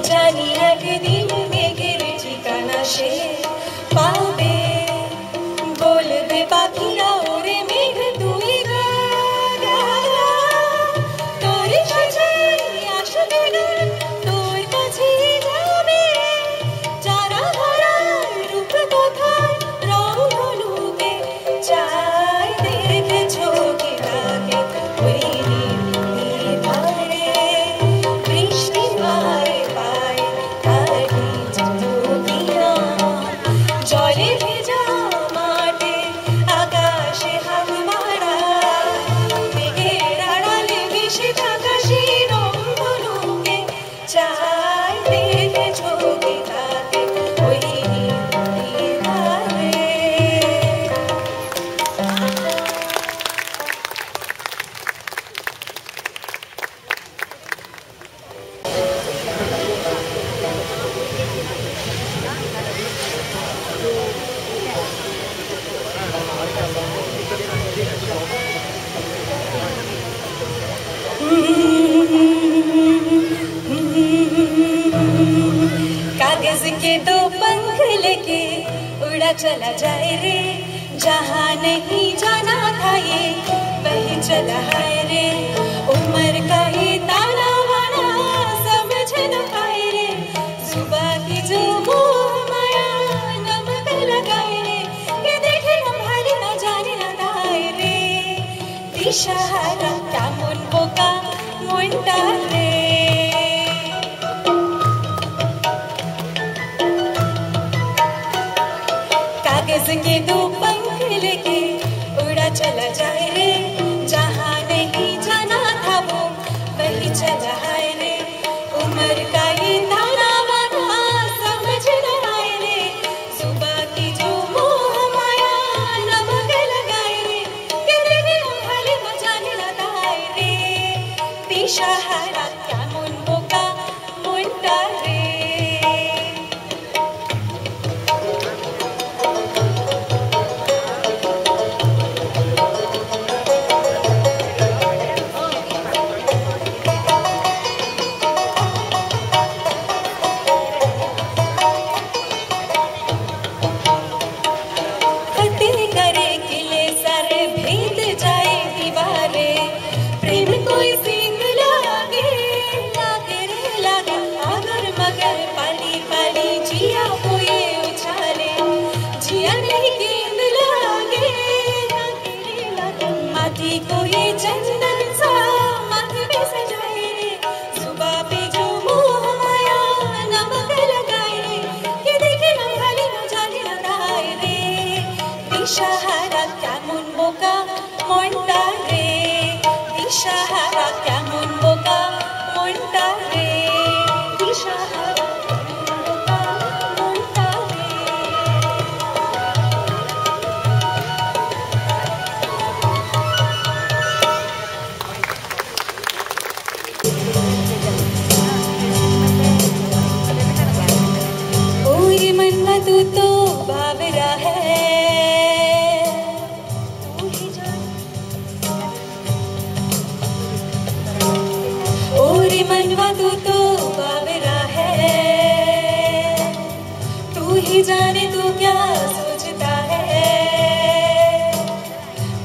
Speaker 6: জানি একদিন মেঘের ঠিকানা সে পাবে, বলবে পাখিরা ওরে মেঘ তুই গা গা গা। তোর সাথে আসবে গান তোর কাছে যাবে, যারা হারায় রূপ কোথায় রংধনুকে চাই। দেখেছো কি তাকে ওই নীল ধারে, বৃষ্টি পায়ে পায়ে তার কি জানো কি না, জলে ভেজা মাঠে আকাশে হাত বাড়ায়, মেঘের আড়ালে ভেসে থাকা সেই রংধনুকে চাই। দেখেছো কি তাকে ওই নীল ধারে। कागज के दो पंख लेके उड़ा चला जाए रे, जहाँ नहीं जाना था ये वही चला है रे। उम्र का ये ताना वाना समझ न पाए रे, सुबह की जो मोह माया नमक लगाए रे, ये देखे हमारे न जाने न दाए रे। दिशाहारा क्या मन बोका मुंडा रे। साज के दो पंख लेके उड़ा चला जाए रे, जहाँ नहीं जाना था वो वही चला है रे। उम्र का ये ताना बाना समझ न आए रे, सुबह की जो मोह माया नमक लगाए रे, कहते हैं उंगली मचाने लगा है रे। दिशहारा क्या मुंडो का मुंडा रे। दिशहारा क्या मुंडो का मुंडा रे, दिशहारा क्या मुंडो का मुंडा रे, दिशहारा क्या मुंडो का मुंडा रे। ओ ये मन्ना तू तो बावरा है, मनवा तू तो बावरा है, तू ही जाने तू क्या सोचता है,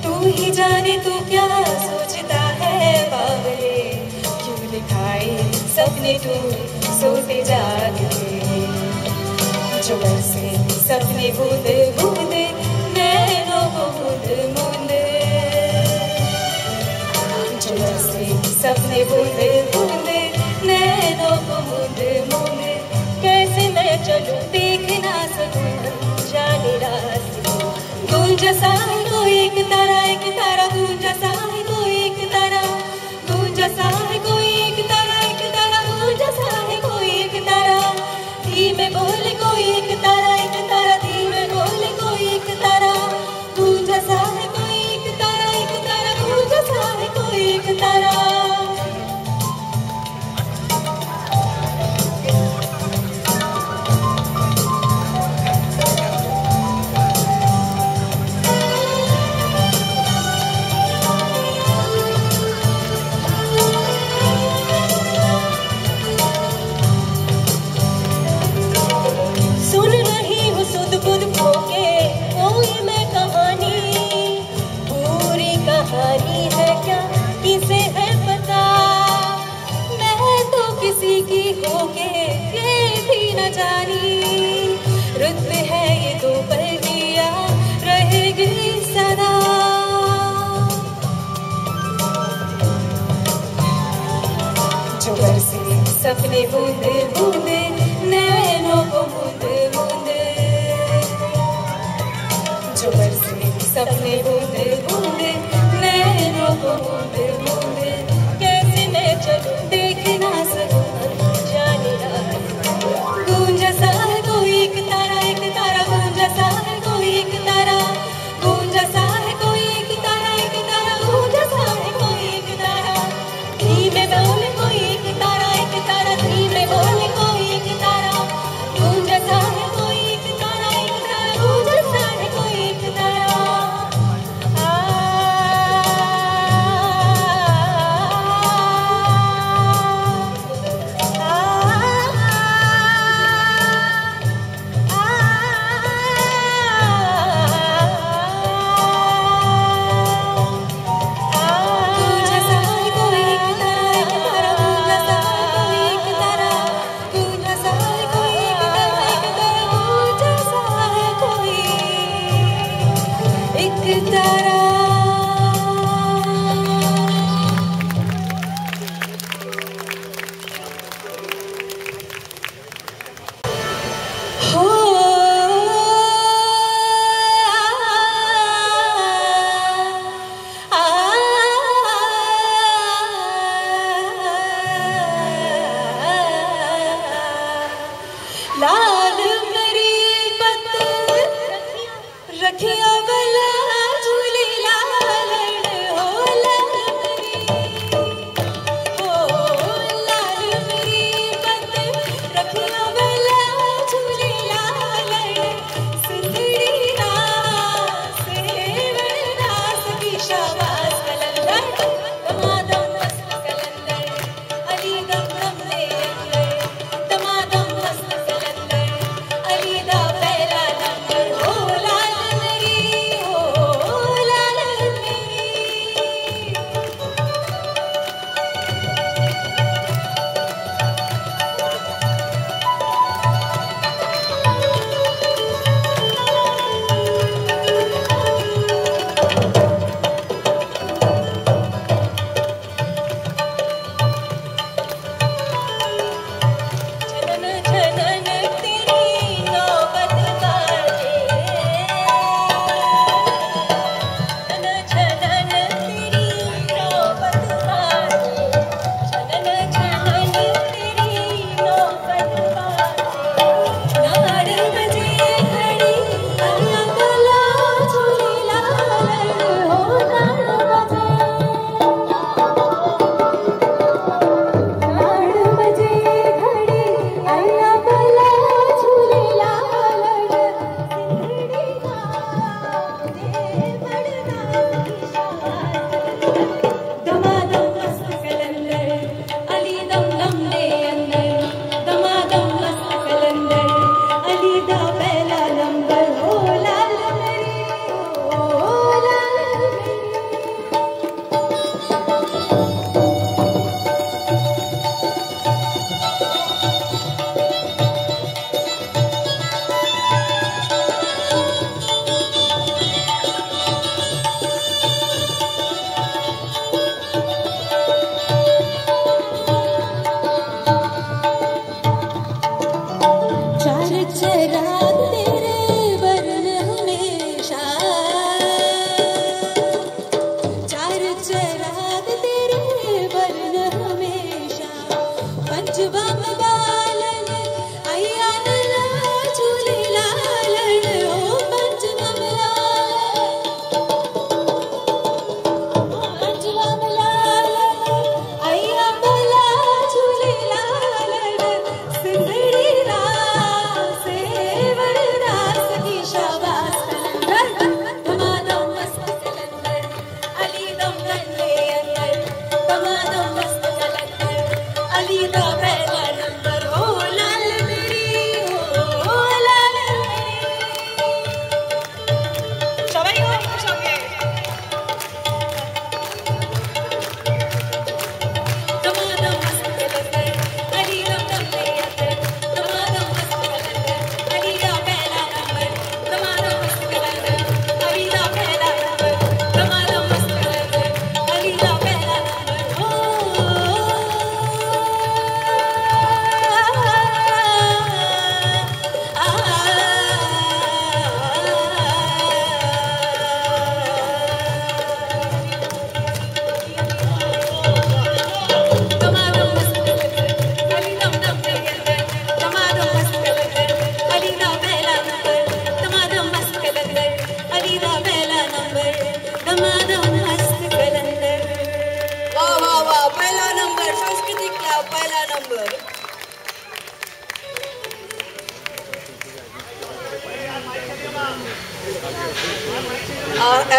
Speaker 6: तू ही जाने तू क्या सोचता है बावरे। क्यों दिखाए सपने तू सोते जागे, जो बरसे सपने बूंद बूंद नैनों को बूंद बूंद, जो बरसे सपने बूंद बूंद नैनों को बूंद बूंद। कैसे मैं चलूं देख ना सकूं जाने रास्ते, गूंज सा है कोई एक तारा गूंज सा है कोई एक तारा, गूंज सा है कोई एक तारा गूंज सा है कोई एक तारा। धीमे बोले कोई एक तारा धीमे बोले कोई एक तारा, गूंज सा है कोई एक तारा गूंज सा है कोई एक तारा। सुन रही हूँ सुध बुध भोगे कोई मैं कहानी, पूरी कहानी है क्या किसे है पता, मैं तो किसी की होके ये भी न जानी। रुत है ये दो पल दिया रहेगी सदा, जो बरसे सपने बूंद बूंद नैनों को बूंद बूंद, जो बरसे सपने बूंद बूंद नैनों को बूंद बूंद। कैसे मैं चलूं देख ना सकूं जाने रास्ते, गूंज सा है कोई एक तारा गूंज सा है कोई एक तारा, गूंज सा है कोई एक तारा गूंज सा है कोई एक तारा। धीमे बोले कोई एक तारा धीमे बोले कोई एक तारा, गूंज सा है कोई एक तारा गूंज सा है कोई एक तारा।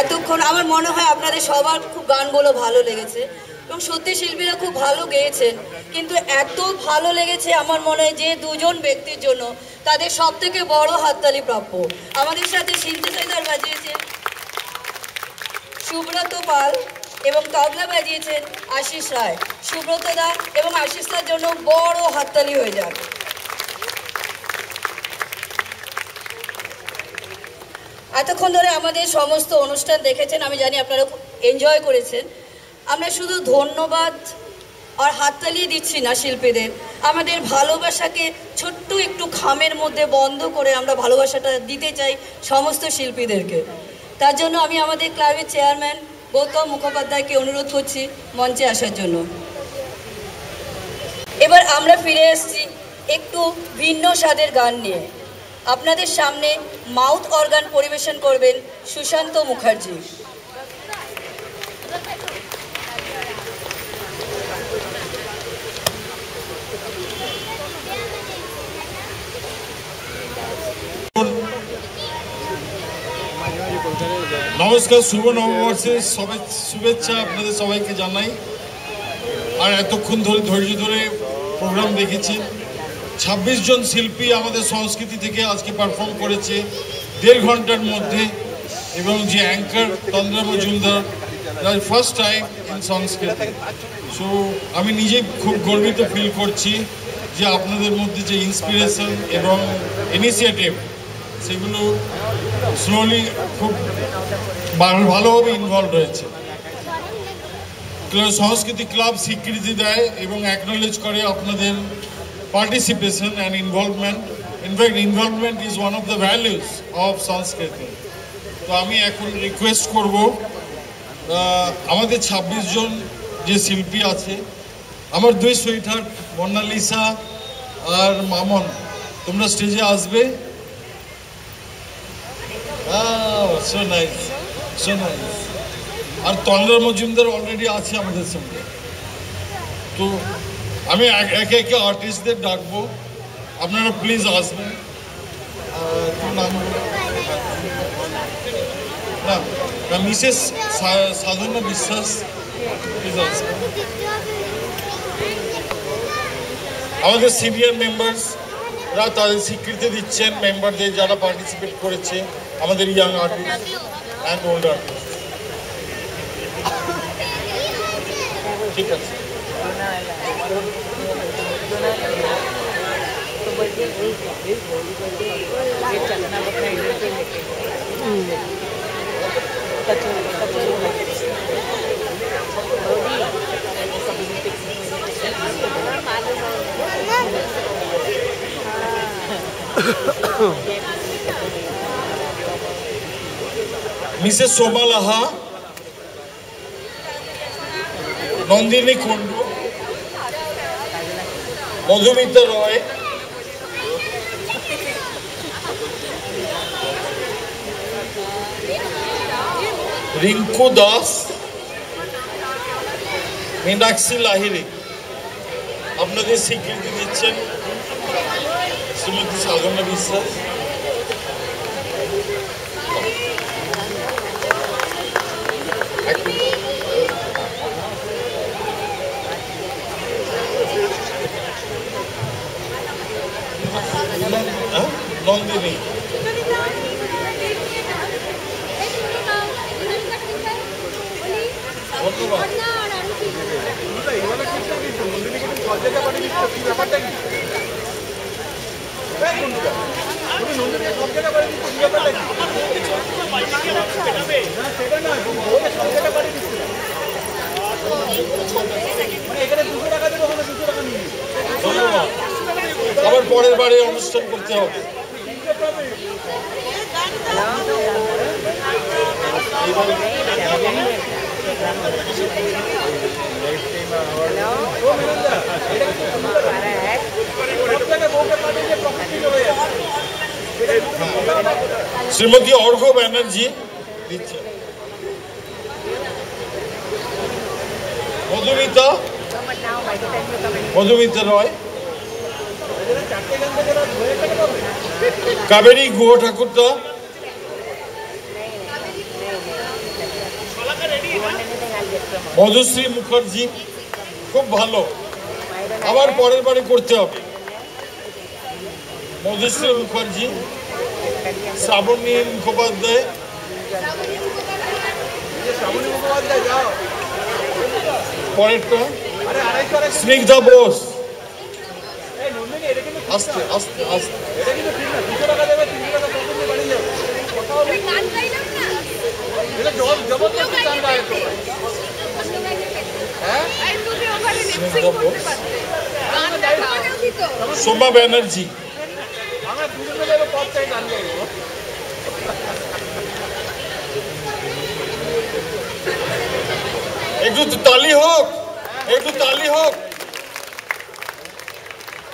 Speaker 1: এতক্ষণ আমার মনে হয় আপনাদের সবার খুব গানগুলো ভালো লেগেছে এবং সত্যি শিল্পীরা খুব ভালো গেয়েছেন, কিন্তু এত ভালো লেগেছে আমার মনে হয় যে দুজন ব্যক্তির জন্য তাদের সব থেকে বড় হাততালি প্রাপ্য। আমাদের সাথে সিনথেসাইজার বাজিয়েছেন সুব্রত পাল এবং তবলা বাজিয়েছেন আশিস রায়। সুব্রত দা এবং আশিস দার জন্য বড় হাততালি হয়ে যাক। এতক্ষণ ধরে আমাদের সমস্ত অনুষ্ঠান দেখেছেন, আমি জানি আপনারা খুব এনজয় করেছেন। আমরা শুধু ধন্যবাদ আর হাততালি দিচ্ছি না শিল্পীদের, আমাদের ভালোবাসাকে ছোট্ট একটু খামের মধ্যে বন্ধ করে আমরা ভালোবাসাটা দিতে চাই সমস্ত শিল্পীদেরকে। তার জন্য আমি আমাদের ক্লাবের চেয়ারম্যান গৌতম মুখোপাধ্যায়কে অনুরোধ করছি মঞ্চে আসার জন্য। এবার আমরা ফিরে এসেছি একটু ভিন্ন স্বাদের গান নিয়ে। আপনাদের সামনে মাউথ অর্গান পরিবেশন করবেন সুশান্ত মুখার্জি।
Speaker 9: নমস্কার, শুভ নববর্ষের শুভেচ্ছা আপনাদের সবাইকে জানাই। আর এতক্ষণ ধরে ধৈর্য ধরে প্রোগ্রাম দেখেছেন। 26 জন শিল্পী আমাদের সংস্কৃতি থেকে আজকে পারফর্ম করেছে 1.5 ঘন্টার মধ্যে, এবং যে anchor Tandra Majumdar, first time in সংস্কৃতি। সো আমি নিজেই খুব গর্বিত ফিল করছি যে আপনাদের মধ্যে যে ইন্সপিরেশন এবং ইনিশিয়েটিভ সেগুলো স্লোলি খুব ভালোভাবে ইনভলভ রয়েছে। সংস্কৃতি ক্লাব স্বীকৃতি দেয় এবং অ্যাকনোলেজ করে আপনাদের participation and involvement. In fact, involvement is one of the values of Sanskriti. তো আমি এখন রিকোয়েস্ট করব আমাদের 26 জন যে শিল্পী আছে, আমার 2 সুইটহার্ট মোনালিসা আর মামন, তোমরা স্টেজে আসবে। So nice, so nice. আর তন্দ্রা মজুমদার অলরেডি আছে আমাদের সঙ্গে। তো আমি একে একে আর্টিস্টদের ডাকবো, আপনারা প্লিজ আসবেন। না, মিসেস সাধনা বিশ্বাস প্লিজ আসবেন। আমাদের সিনিয়র মেম্বার্সরা তাদের স্বীকৃতি দিচ্ছেন মেম্বারদের যারা পার্টিসিপেট করেছে, আমাদের young artist and old artist. ঠিক আছে। মিসেস শোভা লাহা, নন্দিনী কুণ্ডু, মধুমিতা রয়, রিঙ্কু দাস, মীনাক্ষী লাহিড়ী। আপনাদের স্বীকৃতি দিচ্ছেন শ্রীমতী সাধনা বিশ্বাস। নন্দিনী, ধন্যবাদ। আবার পরের বারে অনুষ্ঠান করতে হবে। শ্রীমতী অর্ঘ্য ব্যানার্জি দিচ্ছে। মধুমিতা রয়, কাবেরী গুহ ঠাকুরদা, মধুশ্রী মুখার্জি, খুব ভালো, আবার পরের বারে করতে হবে। মধুশ্রী মুখার্জি, শ্রাবণী মুখোপাধ্যায়, পরেরটা স্নিগ্ধা বোস। আস্তে আস্তে আস্তে, সোমা ব্যানার্জি, একটু তালি হোক, একটু তালি হোক,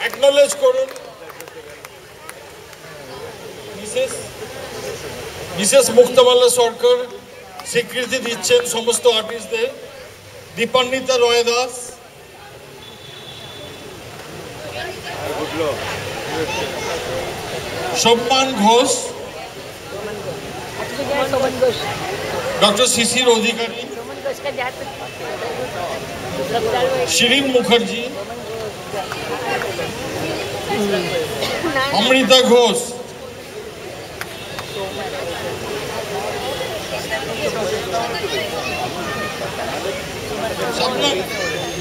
Speaker 9: অ্যাকনলেজ করুন। মিসেস মুক্তামাল্লা সরকার স্বীকৃতি দিচ্ছেন সমস্ত আর্টিস্টদের। Dipanwita Roy Das, Samman Ghosh, doctor Shishir Adhikari, Shirin Mukherjee, Amrita Ghosh,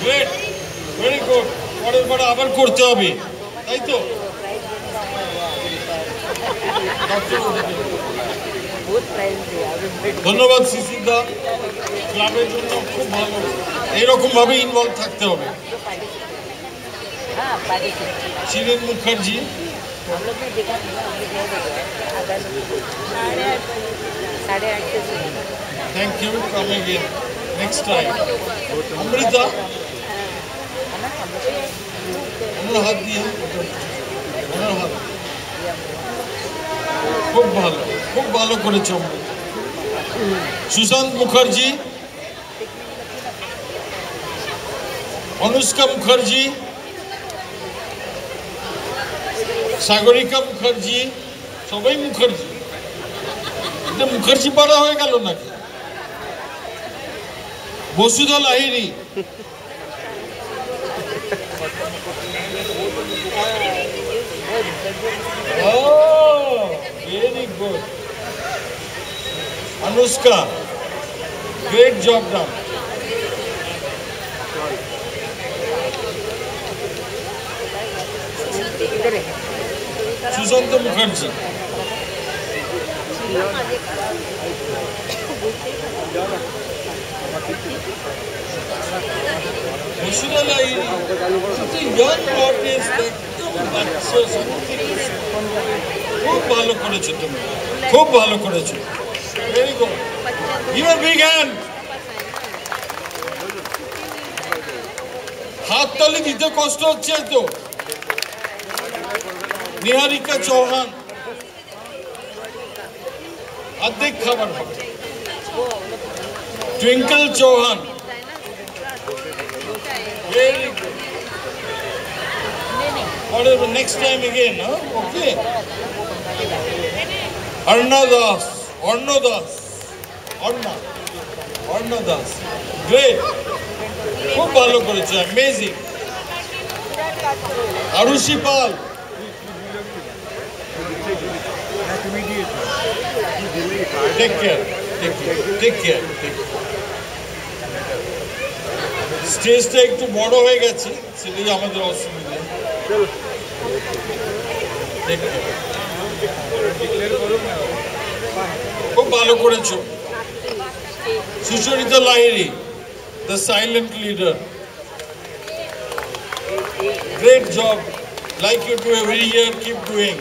Speaker 9: great, very good. পরের পরে আবার করতে হবে, তাই তো? ধন্যবাদ শিশিরদা, ক্লাবের জন্য খুব ভালো, এইরকম ভাবে ইনভলভ থাকতে হবে। Shirin Mukherjee, thank you, come again next time. Amrita, ওনার হাত দিয়ে, ওনার হাত, খুব ভালো, খুব ভালো করেছ অমৃতা। সুশান্ত মুখার্জি, অনুষ্কা মুখার্জি, সাগরিকা মুখার্জি, সবাই মুখার্জি, এটা মুখার্জি পাড়া হয়ে গেল নাকি? Basudha Lahiri, very good. Anushka, great job done. Sushanta Mukherjee, Basudha Lahiri, খুব ভালো করেছো তুমি, খুব ভালো করেছো, very good. Your big hand. হাততালি দিতে কষ্ট হচ্ছে তো। নিহারিকা চৌহান, অর্ধেক খাবার হবে। Twinkle Chauhan, very good. Whatever, next time again, huh? Okay. Arna Das, Arna Das, Arna Das, great. খুব ভালো করেছে, amazing. আরুষি পাল, take care, take care, take care, take care. স্টেজটা একটু বড় হয়ে গেছে, সেটাই আমাদের অসুবিধা। খুব ভালো করেছো। Sucharita Lahiri, the silent leader, great job, like you do every year, keep doing.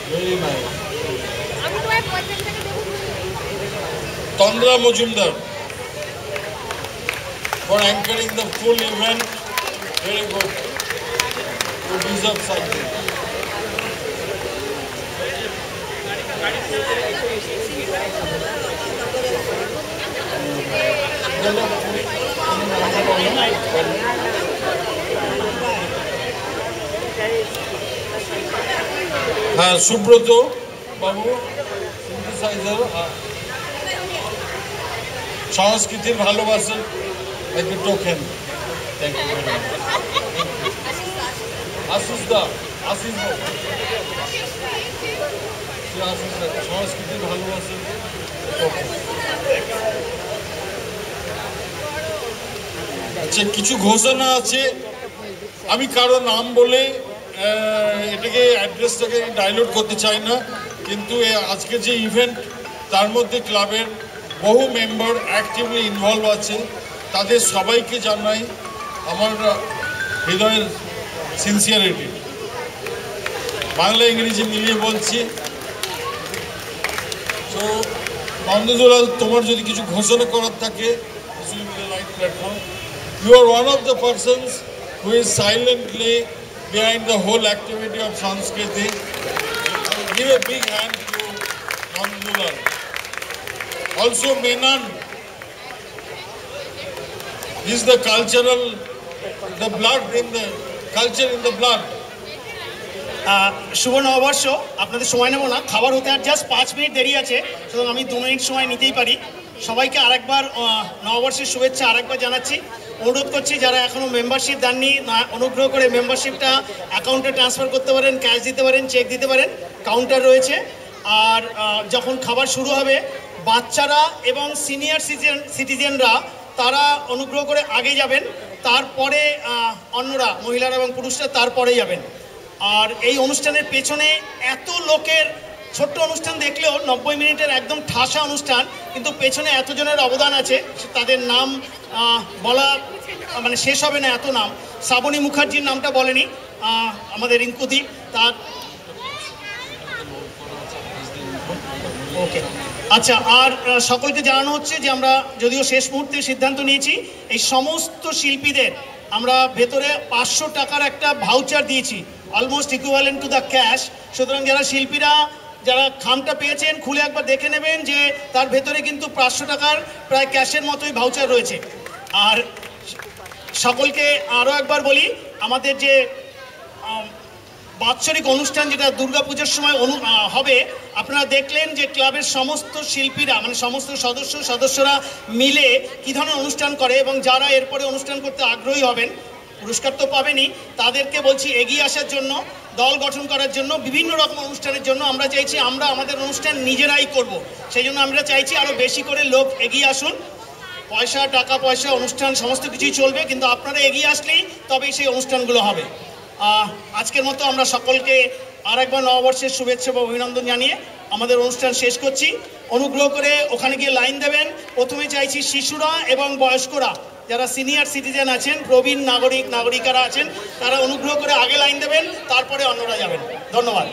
Speaker 9: Very nice. Tandra Majumdar, for anchoring the full event, very good. You deserve something. হ্যাঁ, সুব্রত বাবু, সিনথেসাইজার, সংস্কৃতির ভালোবাসেন, একটু token. Thank you very much. Ashis da, Ashis da, সংস্কৃতির ভালোবাসেন, টোকেন। আচ্ছা, কিছু ঘোষণা আছে। আমি কারো নাম বলে এটাকে অ্যাড্রেসটাকে ডাইলুট করতে চাই না, কিন্তু আজকে যে ইভেন্ট তার মধ্যে ক্লাবের বহু মেম্বার অ্যাক্টিভলি ইনভলভ আছে, তাদের সবাইকে জানাই আমার হৃদয়ের সিনসিয়ারিটি। বাংলা ইংরেজি মিলিয়ে বলছি। তো নন্দদুলাল, তোমার যদি কিছু ঘোষণা করার থাকে, platform, you are one of the persons who is silently behind the whole activity of Sanskriti. Give a big hand to Nandulal. Also Menon, he is the cultural, the blood in the culture in the blood.
Speaker 10: শুভ নববর্ষ। আপনাদের সময় নেব না, খাবার হতে আর just 5 minute দেরি আছে, সুতরাং আমি 2 মিনিট সময় নিতেই পারি। সবাইকে আরেকবার নববর্ষের শুভেচ্ছা আরেকবার জানাচ্ছি। অনুরোধ করছি যারা এখনও মেম্বারশিপ দেননি, অনুগ্রহ করে মেম্বারশিপটা অ্যাকাউন্টে ট্রান্সফার করতে পারেন, ক্যাশ দিতে পারেন, চেক দিতে পারেন, কাউন্টার রয়েছে। আর যখন খাবার শুরু হবে, বাচ্চারা এবং সিনিয়র সিটিজেনরা তারা অনুগ্রহ করে আগে যাবেন, তারপরে অন্যরা, মহিলারা এবং পুরুষরা তারপরে যাবেন। আর এই অনুষ্ঠানের পেছনে এত লোকের, ছোট্ট অনুষ্ঠান দেখলেও 90 মিনিটের একদম ঠাসা অনুষ্ঠান, কিন্তু পেছনে এতজনের অবদান আছে, তাদের নাম বলা মানে শেষ হবে না, এত নাম। শ্রাবণী মুখার্জির নামটা বলেনি আমাদের রিঙ্কুদি, তার ওকে। আচ্ছা, আর সকলকে জানানো হচ্ছে যে আমরা যদিও শেষ মুহূর্তে সিদ্ধান্ত নিয়েছি, এই সমস্ত শিল্পীদের আমরা ভেতরে 500 টাকার একটা ভাউচার দিয়েছি, almost equivalent to the cash. সুতরাং যারা শিল্পীরা যারা খামটা পেয়েছেন, খুলে একবার দেখে নেবেন যে তার ভেতরে কিন্তু 500 টাকার প্রায় ক্যাশের মতোই ভাউচার রয়েছে। আর সকলকে আরও একবার বলি, আমাদের যে বাৎসরিক অনুষ্ঠান যেটা দুর্গাপুজোর সময় হবে, আপনারা দেখলেন যে ক্লাবের সমস্ত শিল্পীরা মানে সমস্ত সদস্যরা মিলে কী ধরনের অনুষ্ঠান করে, এবং যারা এরপরে অনুষ্ঠান করতে আগ্রহী হবেন, পুরস্কার তো পাবেনই, তাদেরকে বলছি এগিয়ে আসার জন্য, দল গঠন করার জন্য, বিভিন্ন রকম অনুষ্ঠানের জন্য। আমরা চাইছি আমরা আমাদের অনুষ্ঠান নিজেরাই করব, সেই জন্য আমরা চাইছি আরও বেশি করে লোক এগিয়ে আসুন। পয়সা, টাকা পয়সা, অনুষ্ঠান সমস্ত কিছুই চলবে, কিন্তু আপনারা এগিয়ে আসলেই তবেই সেই অনুষ্ঠানগুলো হবে। আজকের মতো আমরা সকলকে আরেকবার নববর্ষের শুভেচ্ছা বা অভিনন্দন জানিয়ে আমাদের অনুষ্ঠান শেষ করছি। অনুগ্রহ করে ওখানে গিয়ে লাইন দেবেন। প্রথমে চাইছি শিশুরা এবং বয়স্করা, যারা সিনিয়র সিটিজেন আছেন, প্রবীণ নাগরিকারা আছেন, তারা অনুগ্রহ করে আগে লাইন দেবেন, তারপরে অন্যরা যাবেন। ধন্যবাদ।